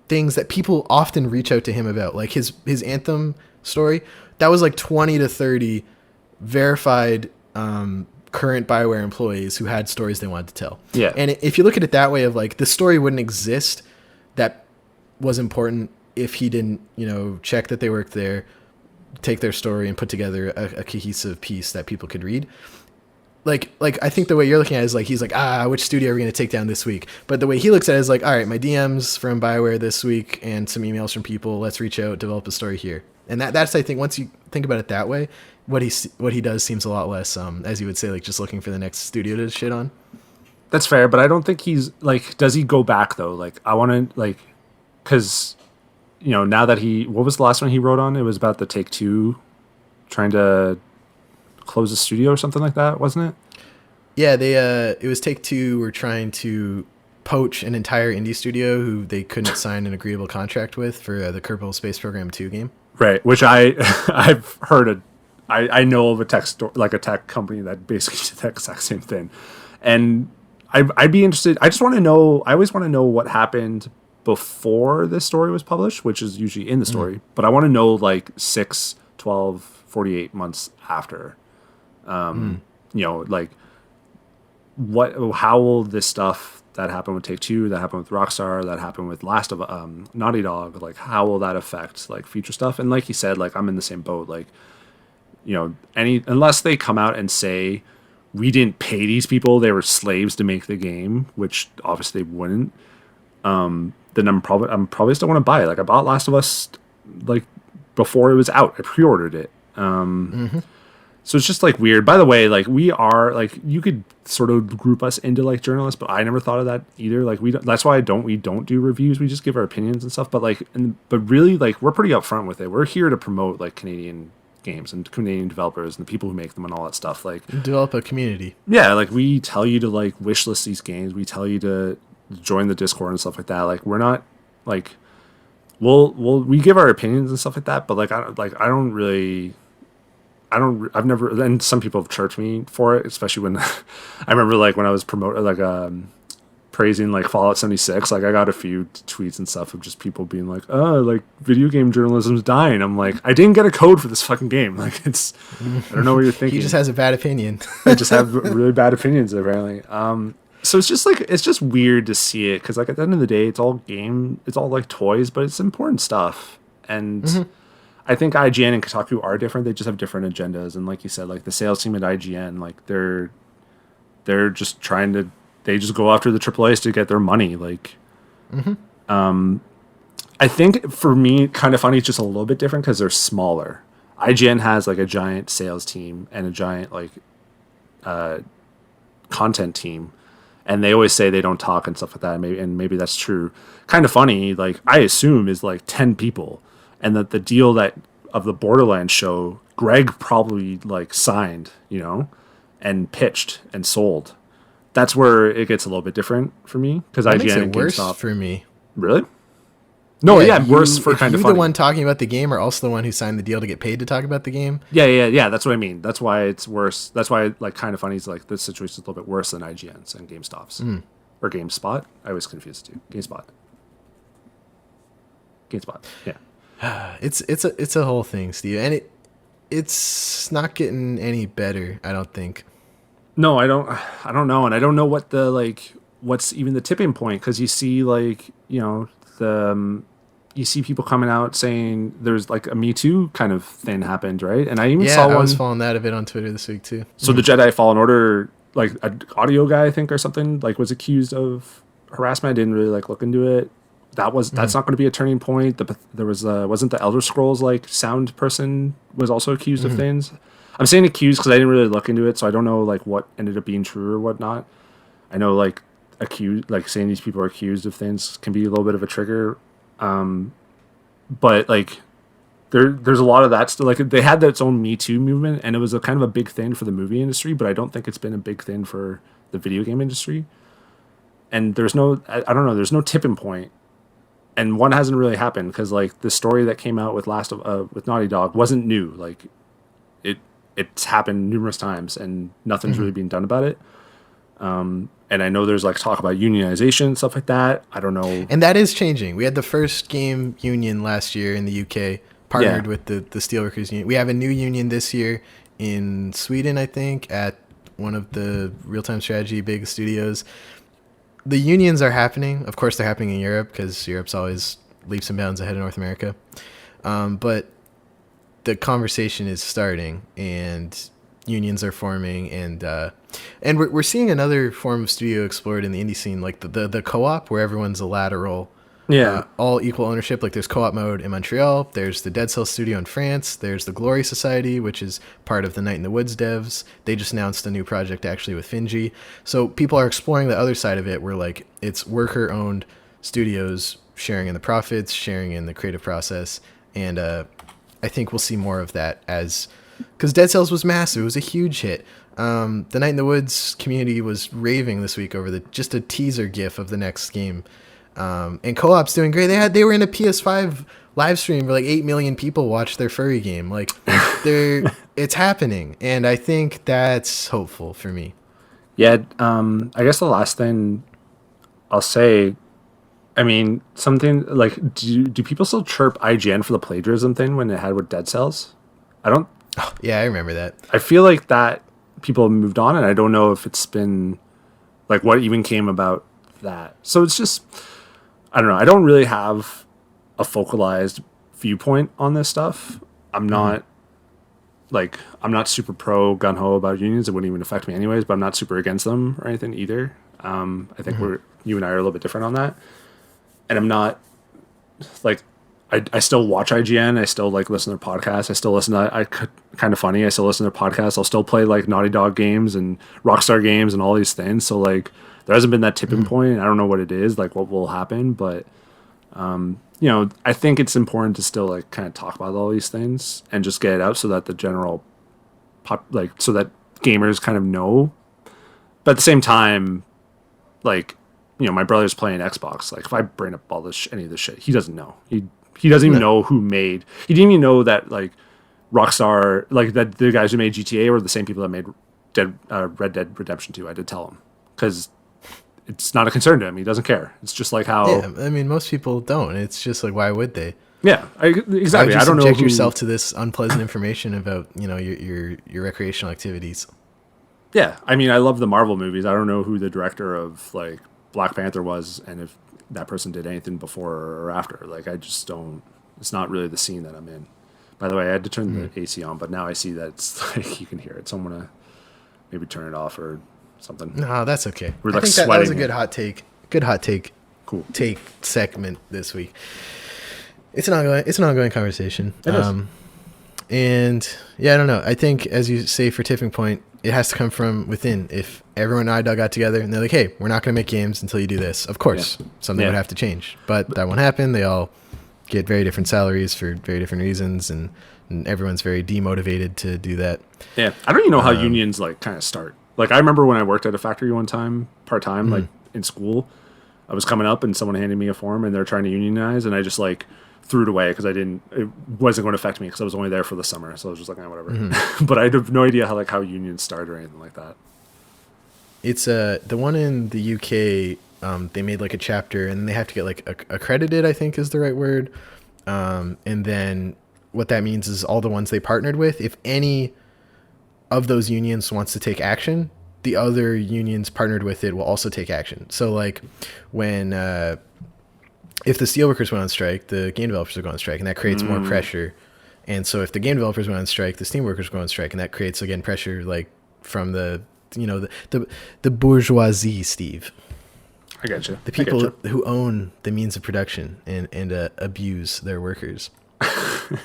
things that people often reach out to him about, like his Anthem story. That was like 20 to 30 verified current BioWare employees who had stories they wanted to tell. Yeah. And if you look at it that way, of like the story wouldn't exist that was important if he didn't, you know, check that they worked there, take their story and put together a cohesive piece that people could read. Like I think the way you're looking at it is like he's like, which studio are we going to take down this week? But the way he looks at it is like, all right, my DMs from BioWare this week and some emails from people. Let's reach out, develop a story here. And that's I think once you think about it that way, what he does seems a lot less, as you would say, like just looking for the next studio to shit on. That's fair, but I don't think he's like. Does he go back though? Like I want to like, because you know now that what was the last one he wrote on? It was about the Take-Two trying to close a studio or something like that, wasn't it? Yeah, it was Take-Two were trying to poach an entire indie studio who they couldn't sign an agreeable contract with for the Kerbal Space Program 2 game. Right, which I've heard I know of a tech company that basically did that exact same thing, and I'd be interested. I just want to know. I always want to know what happened before this story was published, which is usually in the story. But I want to know like 6, 12, 48 months after. You know, like how will this stuff that happened with Take-Two, that happened with Rockstar, that happened with Naughty Dog, like how will that affect like future stuff? And like you said, like I'm in the same boat. Like, you know, unless they come out and say we didn't pay these people, they were slaves to make the game, which obviously they wouldn't. Then I'm probably still want to buy it. Like I bought Last of Us like before it was out. I pre-ordered it. So it's just like weird. By the way, like we are like you could sort of group us into like journalists, but I never thought of that either. Like that's why we don't do reviews. We just give our opinions and stuff. But like, but really, like we're pretty upfront with it. We're here to promote like Canadian games and Canadian developers and the people who make them and all that stuff. Like develop a community. Yeah, like we tell you to like wishlist these games. We tell you to join the Discord and stuff like that. Like we're not like we give our opinions and stuff like that. But like I've never, and some people have chirped me for it, especially when I remember like when I was promoting, like, praising like Fallout 76, like I got a few tweets and stuff of just people being like, like video game journalism's dying. I'm like, I didn't get a code for this fucking game. Like I don't know what you're thinking. He just has a bad opinion. I just have really bad opinions apparently. So it's just weird to see it. 'Cause like at the end of the day, it's all like toys, but it's important stuff. And I think IGN and Kotaku are different. They just have different agendas. And like you said, like the sales team at IGN, like they're just they just go after the AAAs to get their money. Like, I think for me, Kind of Funny is just a little bit different because they're smaller. IGN has like a giant sales team and a giant like content team, and they always say they don't talk and stuff like that. Maybe that's true. Kind of Funny, like I assume, is like 10 people, and that the deal that of the Borderlands show, Greg probably like signed, and pitched and sold. That's where it gets a little bit different for me because IGN makes it and worse GameStop. for me. Really? No, yeah, worse for Kind of Funny. You're the one talking about the game, or also the one who signed the deal to get paid to talk about the game? Yeah. That's what I mean. That's why it's worse. That's why like Kind of Funny's like this situation is a little bit worse than IGN's and GameStop's or GameSpot. I was confused too. GameSpot. Yeah. It's a whole thing, Steve, and it's not getting any better. I don't think. No, I don't know, and I don't know what the what's even the tipping point, because you see you see people coming out saying there's like a Me Too kind of thing happened, right? And I even saw one. I was following that a bit on Twitter this week too. So the Jedi Fallen Order, like an audio guy, I think, or something, like was accused of harassment. I didn't really look into it. That's not going to be a turning point. There was wasn't the Elder Scrolls sound person was also accused of things. I'm saying accused because I didn't really look into it, so I don't know what ended up being true or whatnot. I know accused, saying these people are accused of things can be a little bit of a trigger. But there's a lot of that still. They had its own Me Too movement, and it was a kind of a big thing for the movie industry, but I don't think it's been a big thing for the video game industry. And there's no, I don't know, there's no tipping point, and one hasn't really happened because the story that came out with with Naughty Dog wasn't new. It's happened numerous times, and nothing's really being done about it. And I know there's talk about unionization, stuff like that. I don't know. And that is changing. We had the first game union last year in the UK, partnered with the Steelworkers Union. We have a new union this year in Sweden, I think, at one of the real-time strategy big studios. The unions are happening. Of course, they're happening in Europe because Europe's always leaps and bounds ahead of North America. But the conversation is starting, and unions are forming, and we're seeing another form of studio explored in the indie scene, like the co-op, where everyone's a lateral, all equal ownership. There's co-op mode in Montreal, there's the Dead Cell studio in France, there's the Glory Society, which is part of the Night in the Woods devs. They just announced a new project actually with Finji. So people are exploring the other side of it, where it's worker owned studios sharing in the profits, sharing in the creative process, and I think we'll see more of that because Dead Cells was massive. It was a huge hit. The Night in the Woods community was raving this week over just a teaser GIF of the next game. And co-op's doing great. They were in a PS5 live stream where 8 million people watched their furry game. It's happening, and I think that's hopeful for me. Yeah, I guess the last thing I'll say, I mean, something do people still chirp IGN for the plagiarism thing when it had with Dead Cells? I don't. Oh, yeah, I remember that. I feel like that people have moved on, and I don't know if it's been what even came about that. So it's just, I don't know. I don't really have a focalized viewpoint on this stuff. I'm not I'm not super pro gung ho about unions. It wouldn't even affect me anyways, but I'm not super against them or anything either. I think you and I are a little bit different on that. And I'm not I still watch IGN. I still listen to their podcasts. I still listen to Kind of Funny. I still listen to their podcasts. I'll still play Naughty Dog games and Rockstar games and all these things. So there hasn't been that tipping point. I don't know what it is, what will happen, but I think it's important to still kind of talk about all these things and just get it out so that the general so that gamers kind of know. But at the same time, my brother's playing Xbox. If I bring up all any of this shit, he doesn't know. He doesn't even know who made. He didn't even know that Rockstar, that the guys who made GTA were the same people that made Red Dead Redemption 2. I did tell him because it's not a concern to him. He doesn't care. It's just how. Yeah, I mean, most people don't. It's just why would they? Yeah, exactly. I don't know. Subject yourself to this unpleasant information about your recreational activities. Yeah, I mean, I love the Marvel movies. I don't know who the director of Black Panther was, and if that person did anything before or after. I just don't. It's not really the scene that I'm in. By the way, I had to turn the AC on, but now I see that it's you can hear it. So I'm gonna maybe turn it off or something. No, that's okay. We're I think that was a good hot take. Good hot take. Cool take segment this week. It's an ongoing conversation. It is. And yeah, I don't know. I think, as you say, for Tipping Point, it has to come from within. If everyone at IDOG got together and they're like, hey, we're not going to make games until you do this, of course, something would have to change. But that won't happen. They all get very different salaries for very different reasons, and everyone's very demotivated to do that. Yeah. I don't even know how unions like kind of start. Like, I remember when I worked at a factory one time, part-time, like in school, I was coming up and someone handed me a form and they're trying to unionize, and I just like threw it away because it wasn't going to affect me because I was only there for the summer. So I was just like, whatever. But I have no idea how unions start or anything like that. It's the one in the UK. They made like a chapter, and they have to get like accredited, I think is the right word. And then what that means is all the ones they partnered with, if any of those unions wants to take action, the other unions partnered with it will also take action. So like when if the steelworkers went on strike, the game developers will go on strike, and that creates more pressure. And so if the game developers went on strike, the steelworkers go on strike, and that creates again pressure like from the bourgeoisie, Steve. I got you. The people who own the means of production and abuse their workers. I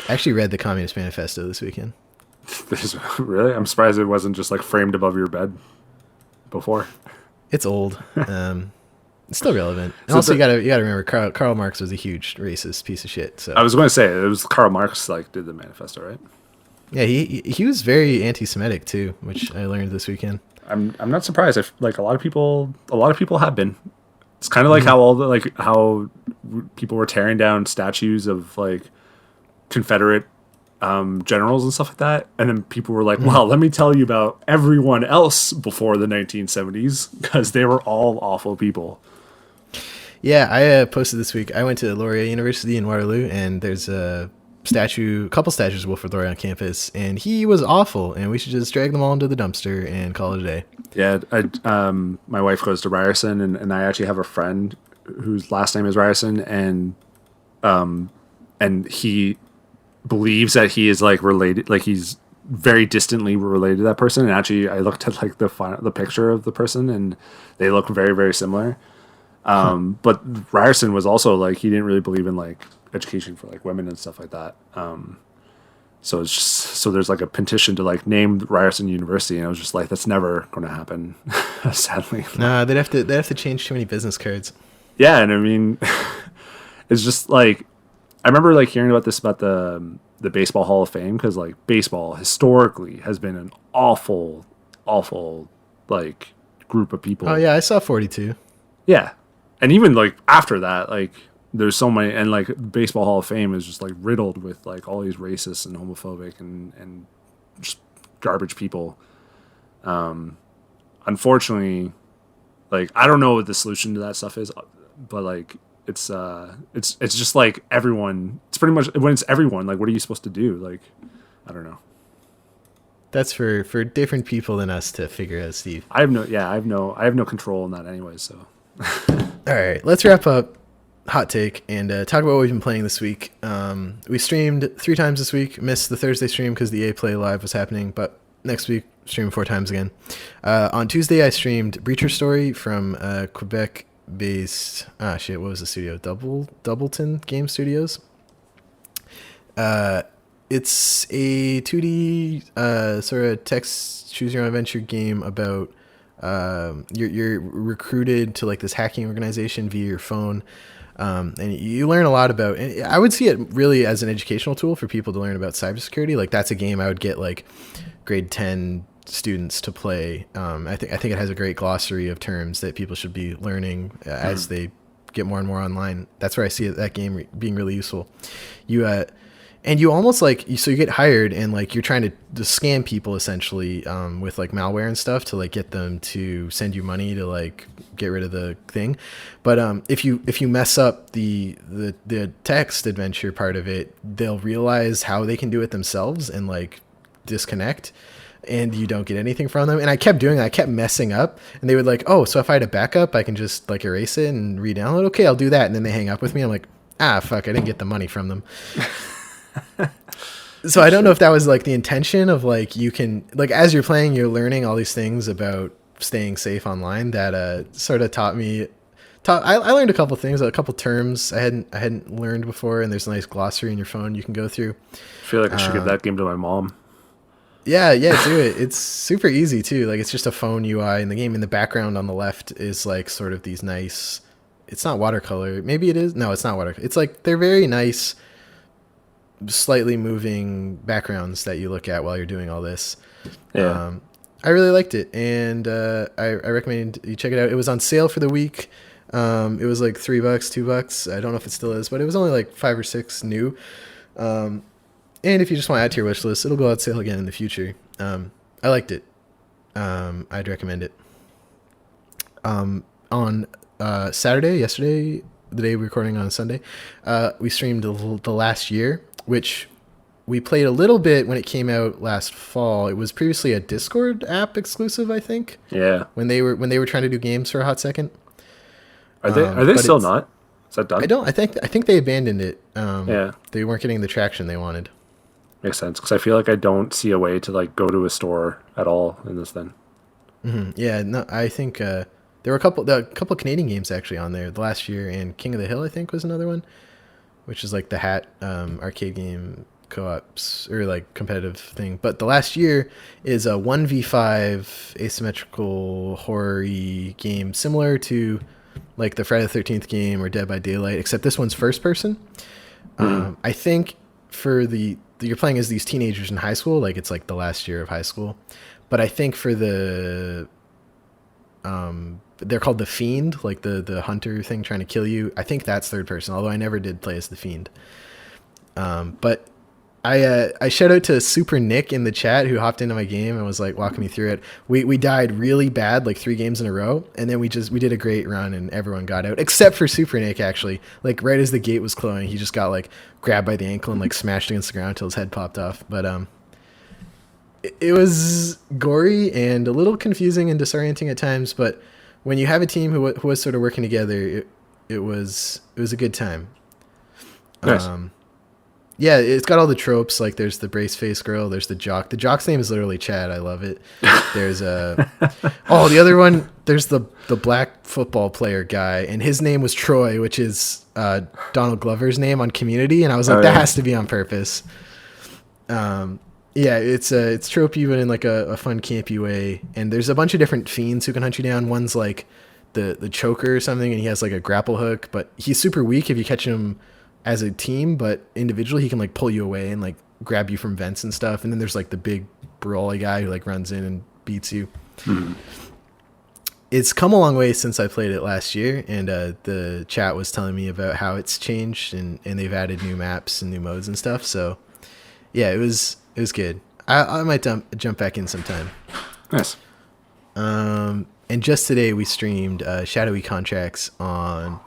actually read the Communist Manifesto this weekend. Really? I'm surprised it wasn't just like framed above your bed before. It's old. It's still relevant. And also, you gotta remember, Karl Marx was a huge racist piece of shit. So I was going to say it was Karl Marx like did the manifesto, right? Yeah, he was very anti-Semitic too, which I learned this weekend. I'm not surprised. If like a lot of people have been. It's kind of like how people were tearing down statues of like Confederate generals and stuff like that, and then people were like, "Well, let me tell you about everyone else before the 1970s because they were all awful people." Yeah, I posted this week. I went to Laurier University in Waterloo, and there's a couple statues of Wilfrid Laurier on campus, and he was awful, and we should just drag them all into the dumpster and call it a day. Yeah, my wife goes to Ryerson, and I actually have a friend whose last name is Ryerson, and he believes that he is like related, like he's very distantly related to that person. And actually, I looked at like the picture of the person, and they look very, very similar. But Ryerson was also like, he didn't really believe in like education for like women and stuff like that. So it's just, so there's like a petition to like name Ryerson University, and I was just like, that's never going to happen, sadly. Nah, they'd have to change too many business cards. Yeah, and I mean, it's just like, I remember like hearing about this about the Baseball Hall of Fame, because like baseball historically has been an awful like group of people. Oh yeah, I saw 42. Yeah. And even like after that, like there's so many, and like Baseball Hall of Fame is just like riddled with like all these racist and homophobic and just garbage people. Unfortunately, like I don't know what the solution to that stuff is, but like it's just like everyone. It's pretty much when it's everyone. Like, what are you supposed to do? Like, I don't know. That's for different people than us to figure out, Steve. I have no control in that anyway. So. All right, let's wrap up Hot Take and talk about what we've been playing this week. We streamed 3 times this week. Missed the Thursday stream because the EA Play Live was happening, but next week stream 4 times again. On Tuesday, I streamed Breacher Story from Quebec-based. What was the studio? Doubleton Game Studios. It's a 2D sort of text choose your own adventure game about you're recruited to like this hacking organization via your phone, and you learn a lot about, and I would see it really as an educational tool for people to learn about cybersecurity. Like that's a game I would get like grade 10 students to play. I think it has a great glossary of terms that people should be learning as they get more and more online. That's where I see that game being really useful. And you almost like, so you get hired and like you're trying to scam people essentially with like malware and stuff to like get them to send you money to like get rid of the thing. But if you mess up the text adventure part of it, they'll realize how they can do it themselves and like disconnect, and you don't get anything from them. And I kept doing that. I kept messing up, and they would like, oh, so if I had a backup, I can just like erase it and re-download. Okay, I'll do that. And then they hang up with me. I'm like, fuck, I didn't get the money from them. So I don't know if that was like the intention of like, you can like, as you're playing, you're learning all these things about staying safe online that sort of taught me I learned a couple things, a couple terms I hadn't learned before, and there's a nice glossary in your phone you can go through. I feel like I should give that game to my mom. Yeah, do it. It's super easy too. Like, it's just a phone UI in the game. In the background on the left is like sort of these nice. It's not watercolor. Maybe it is. No, it's not watercolor. It's like they're very nice, slightly moving backgrounds that you look at while you're doing all this. Yeah. I really liked it, and I recommend you check it out. It was on sale for the week. It was like $3, $2. I don't know if it still is, but it was only like 5 or 6 new. And if you just want to add to your wish list, it'll go on sale again in the future. I liked it. I'd recommend it. On Saturday, yesterday, the day we're recording on Sunday, we streamed the last year, which we played a little bit when it came out last fall. It was previously a Discord app exclusive, I think. Yeah. When they were trying to do games for a hot second. Are they still not? Is that done? I think they abandoned it. Yeah. They weren't getting the traction they wanted. Makes sense, because I feel like I don't see a way to like go to a store at all in this thing. Mm-hmm. Yeah, no, I think there were a couple Canadian games actually on there the last year, and King of the Hill I think was another one, which is like the hat arcade game co-ops or like competitive thing. But the last year is a 1v5 asymmetrical horror-y game similar to like the Friday the 13th game or Dead by Daylight, except this one's first person. I think you're playing as these teenagers in high school, like it's like the last year of high school. But I think for the they're called the Fiend, like the hunter thing trying to kill you. I think that's third person, although I never did play as the Fiend. But I shout out to Super Nick in the chat who hopped into my game and was like walking me through it. We died really bad, like 3 games in a row, and then we did a great run and everyone got out except for Super Nick. Actually, like right as the gate was closing, he just got like grabbed by the ankle and like smashed against the ground until his head popped off. But it was gory and a little confusing and disorienting at times. But when you have a team who was sort of working together, it was a good time. Nice. Yeah, it's got all the tropes. Like there's the brace face girl. There's the jock. The jock's name is literally Chad. I love it. There's the other one. There's the black football player guy, and his name was Troy, which is Donald Glover's name on Community. And I was like, that has to be on purpose. Yeah, it's tropey, but in like a fun, campy way. And there's a bunch of different fiends who can hunt you down. One's like the choker or something, and he has like a grapple hook, but he's super weak if you catch him as a team, but individually he can like pull you away and like grab you from vents and stuff. And then there's like the big brawly guy who like runs in and beats you. It's come a long way since I played it last year, and the chat was telling me about how it's changed and they've added new maps and new modes and stuff. So yeah, it was good. I might jump back in sometime. Nice. And just today we streamed Shadowy Contracts on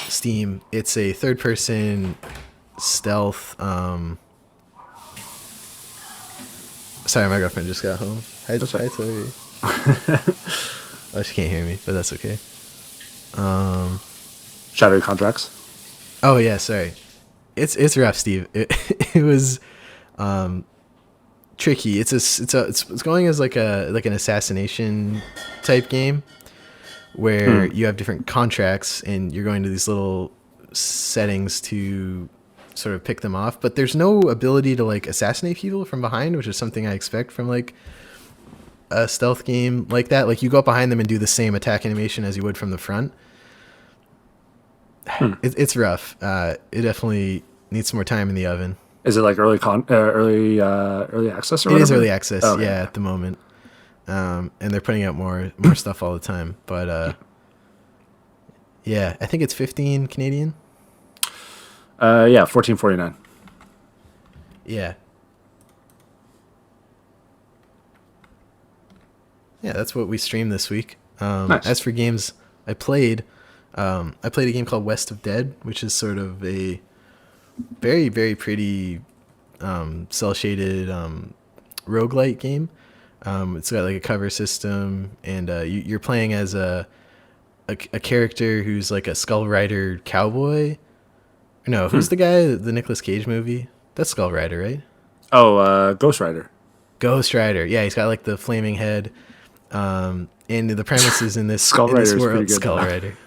Steam. It's a third-person stealth. Sorry, my girlfriend just got home. Hi, Tori. Oh, she can't hear me, but that's okay. Shadowy Contracts. Oh yeah, sorry. It's rough, Steve. It was tricky. It's going as like an assassination type game, where you have different contracts and you're going to these little settings to sort of pick them off, but there's no ability to like assassinate people from behind, which is something I expect from like a stealth game like that. Like you go up behind them and do the same attack animation as you would from the front. It's rough. It definitely needs some more time in the oven. Is it like early access or whatever? It is early access, okay. Yeah, at the moment. And they're putting out more stuff all the time. But yeah, I think it's 15 Canadian. Yeah, $14.49. Yeah. Yeah, that's what we streamed this week. Nice. As for games I played a game called West of Dead, which is sort of a very, very pretty cel-shaded roguelite game. It's got like a cover system, and you're playing as a character who's like a Skull Rider cowboy. No, who's the guy? The Nicolas Cage movie? That's Skull Rider, right? Oh, Ghost Rider. Ghost Rider. Yeah, he's got like the flaming head. And the premise is in this Skull in this Rider is world, pretty good, Skull though. Rider.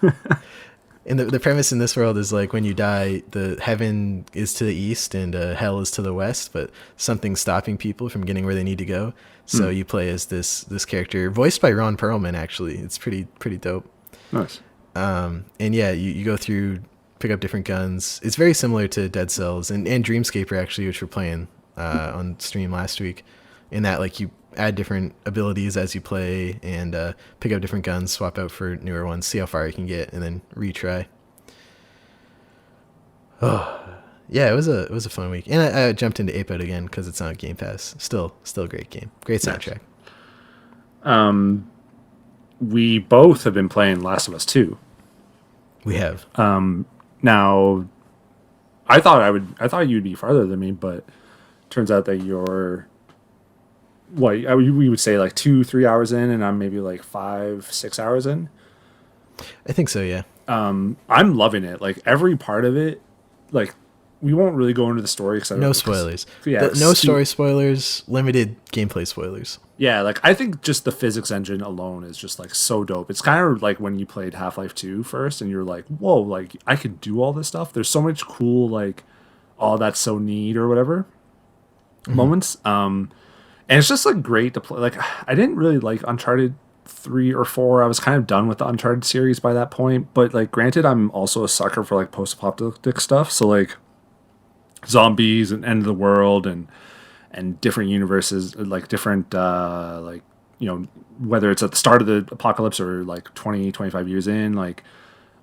And the premise in this world is like when you die, the heaven is to the east and hell is to the west, but something's stopping people from getting where they need to go. So you play as this character voiced by Ron Perlman. Actually, it's pretty dope. Nice. And yeah, you go through, pick up different guns. It's very similar to Dead Cells and Dreamscaper actually, which we're playing on stream last week. In that, like, you add different abilities as you play and pick up different guns, swap out for newer ones, see how far you can get, and then retry. Oh, yeah, it was a fun week, and I jumped into Ape Out again because it's on Game Pass. Still a great game, great soundtrack. We both have been playing Last of Us 2. We have. Now, I thought you'd be farther than me, but turns out that you're we would say like 2-3 hours in, and I'm maybe like 5-6 hours in. I think so, yeah. I'm loving it. Like every part of it. Like we won't really go into the story because no spoilers. Yeah, no story spoilers. Limited gameplay spoilers. Yeah, like I think just the physics engine alone is just like so dope. It's kind of like when you played Half-Life 2 first, and you're like, whoa, like I could do all this stuff. There's so much cool like, oh, that's so neat or whatever moments. And it's just like great to play. Like I didn't really like Uncharted 3 or 4. I was kind of done with the Uncharted series by that point. But like granted, I'm also a sucker for like post-apocalyptic stuff. So like zombies and end of the world and different universes, like different like, you know, whether it's at the start of the apocalypse or like 20-25 years in, like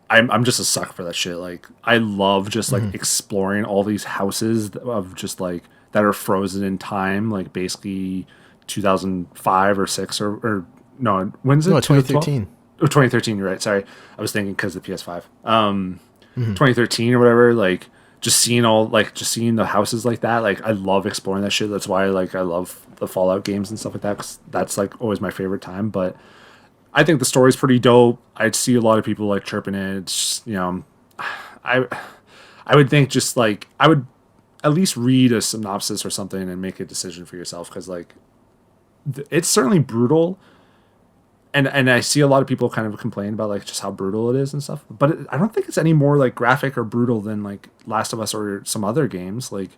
I'm just a sucker for that shit. Like I love just like exploring all these houses of just like that are frozen in time, like basically 2005 or 6 or no, when's it? No, 2013. Oh, 2013, you're right. Sorry. I was thinking because of the PS5. 2013 or whatever, like just seeing the houses like that. Like I love exploring that shit. That's why like I love the Fallout games and stuff like that, 'cause that's like always my favorite time. But I think the story's pretty dope. I'd see a lot of people like chirping it. It's just, you know, I would think just like I would at least read a synopsis or something and make a decision for yourself, because like it's certainly brutal. And I see a lot of people kind of complain about like just how brutal it is and stuff, but I don't think it's any more like graphic or brutal than like Last of Us or some other games. Like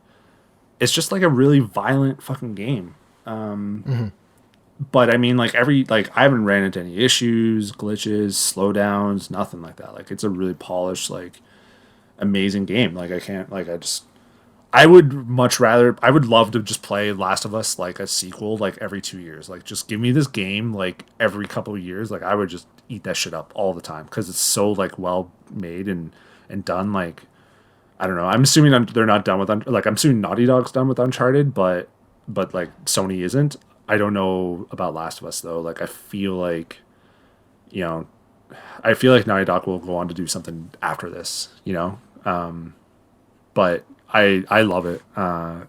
it's just like a really violent fucking game. But I mean, like I haven't ran into any issues, glitches, slowdowns, nothing like that. Like it's a really polished, like amazing game. Like I would love to just play Last of Us like a sequel like every 2 years. Like just give me this game like every couple of years. Like I would just eat that shit up all the time because it's so like well made and done. Like I don't know. I'm assuming they're not done with like I'm assuming Naughty Dog's done with Uncharted, but like Sony isn't. I don't know about Last of Us though. Like I feel like, you know, Naughty Dog will go on to do something after this. You know, but. I love it. I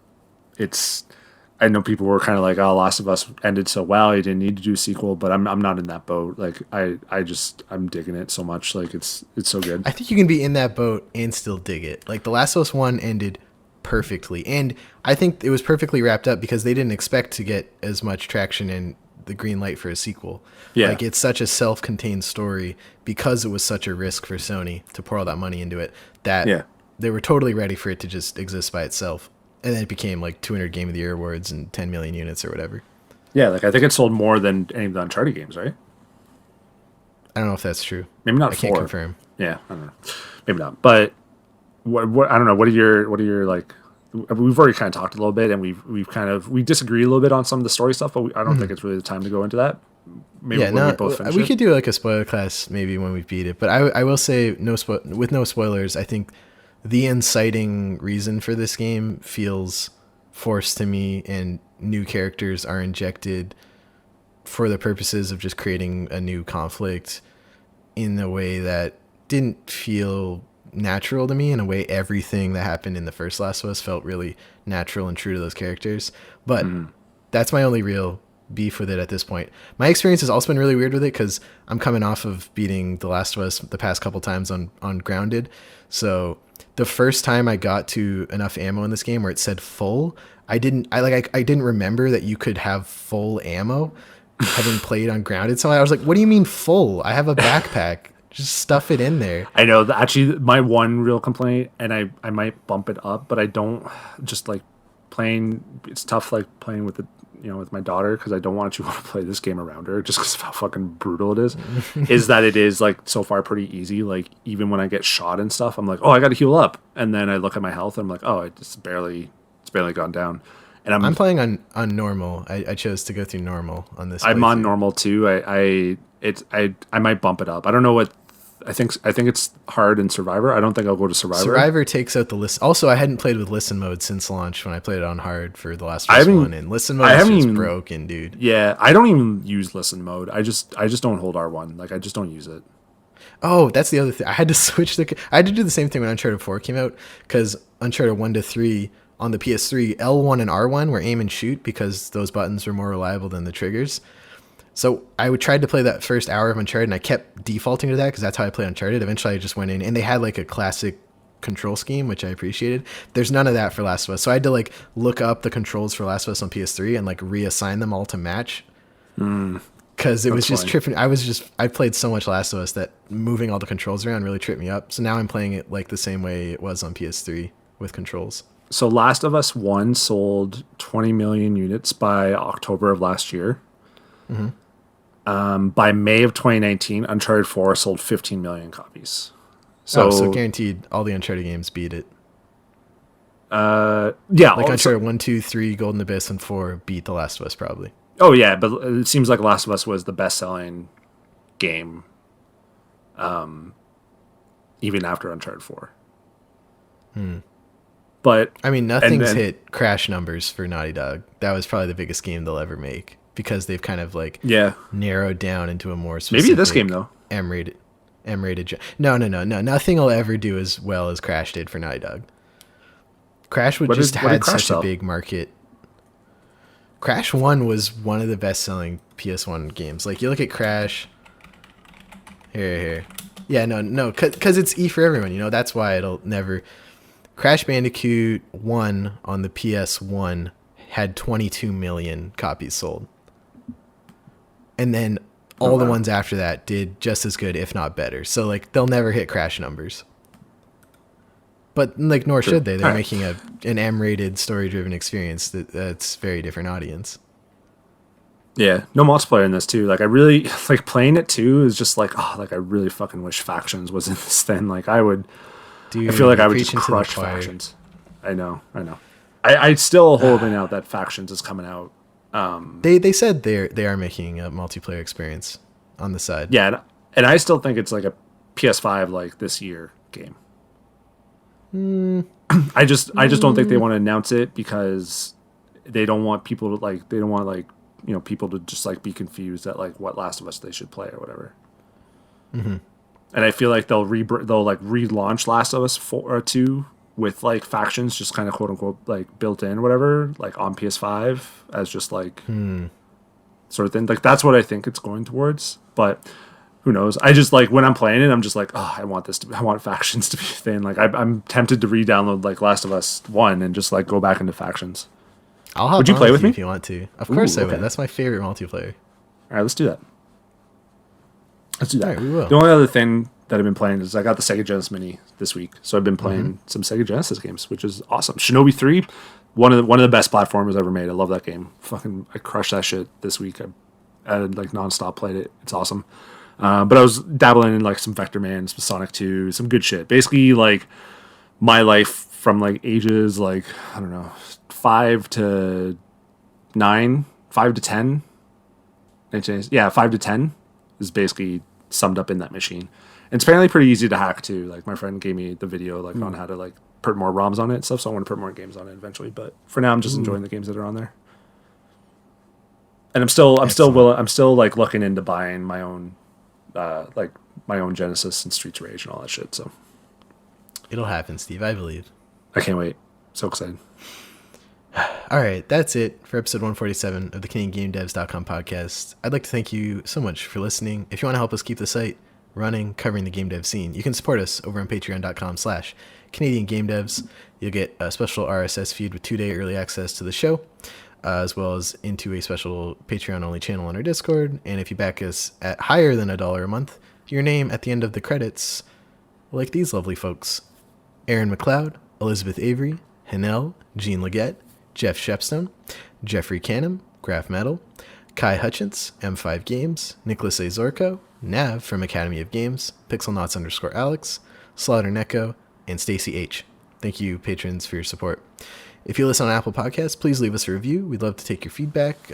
know people were kind of like, oh, Last of Us ended so well, you didn't need to do a sequel, but I'm not in that boat. Like I'm digging it so much. Like it's so good. I think you can be in that boat and still dig it. Like The Last of Us 1 ended perfectly, and I think it was perfectly wrapped up because they didn't expect to get as much traction and the green light for a sequel. Yeah. Like it's such a self-contained story because it was such a risk for Sony to pour all that money into it that they were totally ready for it to just exist by itself. And then it became like 200 Game of the Year awards and 10 million units or whatever. Yeah, like I think it sold more than any of the Uncharted games, right? I don't know if that's true. Maybe not. I can't confirm. Yeah, I don't know. Maybe not. But what I don't know. What are your like? We've already kind of talked a little bit, and we disagree a little bit on some of the story stuff, but I don't think it's really the time to go into that. Maybe when we both finish we it. could do like a spoiler class maybe when we beat it. But I will say with no spoilers. I think the inciting reason for this game feels forced to me, and new characters are injected for the purposes of just creating a new conflict in a way that didn't feel natural to me. In a way, everything that happened in the first Last of Us felt really natural and true to those characters. But that's my only real beef with it at this point. My experience has also been really weird with it because I'm coming off of beating The Last of Us the past couple times on Grounded. So the first time I got to enough ammo in this game where it said full, I didn't remember that you could have full ammo. having played on grounded. So I was like, what do you mean full? I have a backpack. Just stuff it in there. I know. Actually, my one real complaint, and I might bump it up, but I don't just like playing. It's tough like playing with the with my daughter because I don't want to play this game around her just because of how fucking brutal it is. Is that it is like so far pretty easy. Like even when I get shot and stuff, I'm like, oh, I got to heal up, and then I look at my health and I'm like, oh, it's barely gone down. And I'm playing on normal. I chose to go through normal on this. I'm on normal too. I might bump it up. I don't know what. I think it's hard in Survivor. I don't think I'll go to Survivor. Survivor takes out the list. Also, I hadn't played with listen mode since launch when I played it on hard for the last one. And listen mode is just broken, dude. Yeah, I don't even use listen mode. I just don't hold R1. Like I just don't use it. Oh, that's the other thing. I had to switch I had to do the same thing when Uncharted 4 came out because Uncharted 1 to 3 on the PS3, L1 and R1 were aim and shoot because those buttons were more reliable than the triggers. So I tried to play that first hour of Uncharted, and I kept defaulting to that because that's how I play Uncharted. Eventually, I just went in, and they had like a classic control scheme, which I appreciated. There's none of that for Last of Us, so I had to like look up the controls for Last of Us on PS3 and like reassign them all to match. Because it was just tripping. I played so much Last of Us that moving all the controls around really tripped me up. So now I'm playing it like the same way it was on PS3 with controls. So Last of Us 1 sold 20 million units by October of last year. Mm-hmm. By May of 2019, Uncharted 4 sold 15 million copies. So guaranteed all the Uncharted games beat it. Yeah. Like Uncharted 1, 2, 3, Golden Abyss, and 4 beat The Last of Us probably. Oh, yeah, but it seems like Last of Us was the best-selling game even after Uncharted 4. But I mean, nothing's hit Crash numbers for Naughty Dog. That was probably the biggest game they'll ever make. Because they've kind of like narrowed down into a more specific... Maybe this game, though. M-rated. No. Nothing will ever do as well as Crash did for Naughty Dog. Crash had such a big market. Crash 1 was one of the best-selling PS1 games. Like, you look at Crash... Here. Yeah, no, because it's E for everyone, That's why it'll never... Crash Bandicoot 1 on the PS1 had 22 million copies sold. And then all the ones after that did just as good, if not better. So, like, they'll never hit Crash numbers. But, like, nor should they. They're making an M-rated, story-driven experience that's very different audience. Yeah, no multiplayer in this, too. Like, I really... Like, playing it, too, is just like, I really fucking wish Factions was in this thing. Like, I would... Dude, I feel like I would just crush Factions. I know. I still holding out that Factions is coming out. They said they are making a multiplayer experience on the side. Yeah, and I still think it's like a PS5 like this year game. I just don't think they want to announce it because they don't want people to people to just like be confused at like what Last of Us they should play or whatever. Mm-hmm. And I feel like they'll like relaunch Last of Us 4 or 2 with like Factions just kind of quote unquote like built in whatever like on PS5 as just like sort of thing. Like that's what I think it's going towards, but who knows? I just like when I'm playing it, I'm just like, I want Factions to be a thing. Like I'm tempted to re-download like Last of Us 1 and just like go back into Factions. Would you play with me if you want to? Of course I would. That's my favorite multiplayer. All right, let's do that. All right, we will. The only other thing that I've been playing is I got the Sega Genesis Mini this week, so I've been playing some Sega Genesis games, which is awesome. Shinobi 3, one of the best platformers ever made. I love that game. I crushed that shit this week. I like nonstop played it. It's awesome. But I was dabbling in like some Vector Man, some Sonic 2, some good shit. Basically, like my life from like ages like I don't know 5 to 9, 5 to 10. Yeah, 5 to 10 is basically summed up in that machine. And it's apparently pretty easy to hack too. Like my friend gave me the video like on how to like put more ROMs on it and stuff. So I want to put more games on it eventually. But for now, I'm just enjoying the games that are on there. And I'm still like looking into buying my own, like my own Genesis and Streets of Rage and all that shit. So it'll happen, Steve. I believe. I can't wait. So excited. All right, that's it for episode 147 of the CanadianGameDevs.com podcast. I'd like to thank you so much for listening. If you want to help us keep the site running, covering the game dev scene, you can support us over on patreon.com/CanadianGameDevs. You'll get a special RSS feed with 2-day early access to the show. as well as into a special Patreon-only channel on our Discord. And if you back us at higher than $1 a month, your name at the end of the credits, like these lovely folks: Aaron McLeod, Elizabeth Avery, Hanel, Jean Leggett, Jeff Shepstone, Jeffrey Canham, Graph Metal, Kai Hutchins, M5 Games, Nicholas A. Zorko, Nav from Academy of Games, PixelNauts_Alex, Slaughter Neko, and Stacy H. Thank you, patrons, for your support. If you listen on Apple Podcasts, please leave us a review. We'd love to take your feedback,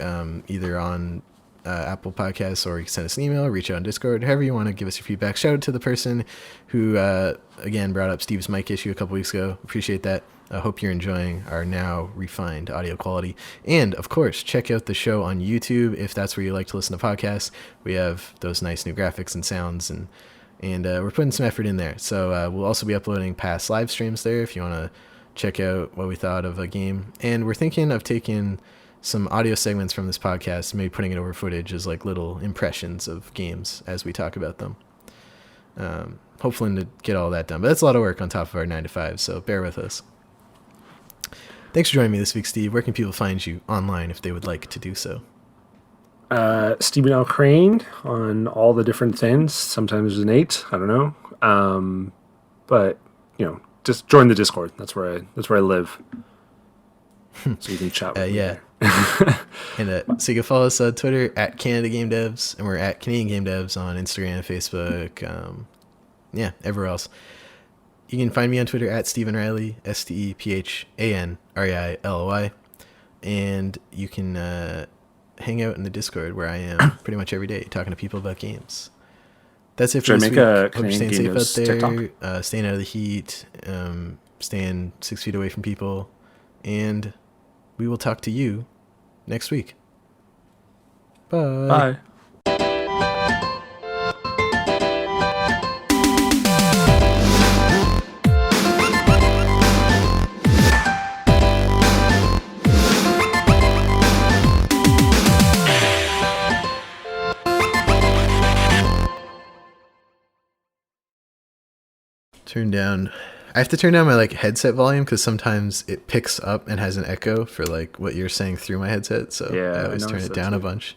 either on Apple Podcasts, or you can send us an email, reach out on Discord, however you want to give us your feedback. Shout out to the person who, again, brought up Steve's mic issue a couple weeks ago. Appreciate that. I hope you're enjoying our now refined audio quality. And, of course, check out the show on YouTube if that's where you like to listen to podcasts. We have those nice new graphics and sounds, and we're putting some effort in there. So we'll also be uploading past live streams there if you want to check out what we thought of a game. And we're thinking of taking some audio segments from this podcast, maybe putting it over footage as like little impressions of games as we talk about them. Hopefully to get all that done. But that's a lot of work on top of our 9 to 5, so bear with us. Thanks for joining me this week, Steve. Where can people find you online if they would like to do so? Stephen L. Crane on all the different things. Sometimes there's an 8. I don't know. But, just join the Discord. That's where I live. So you can chat with me. Yeah. And so you can follow us on Twitter at Canada Game Devs, and we're at Canadian Game Devs on Instagram, Facebook, everywhere else. You can find me on Twitter at Stephen Riley, StephanReilly, and you can hang out in the Discord where I am pretty much every day talking to people about games. That's it for this week. Hope you're staying safe out there, staying out of the heat, staying 6 feet away from people, and we will talk to you next week. Bye. Bye. I have to turn down my headset volume because sometimes it picks up and has an echo for what you're saying through my headset. So I always turn it down a bunch.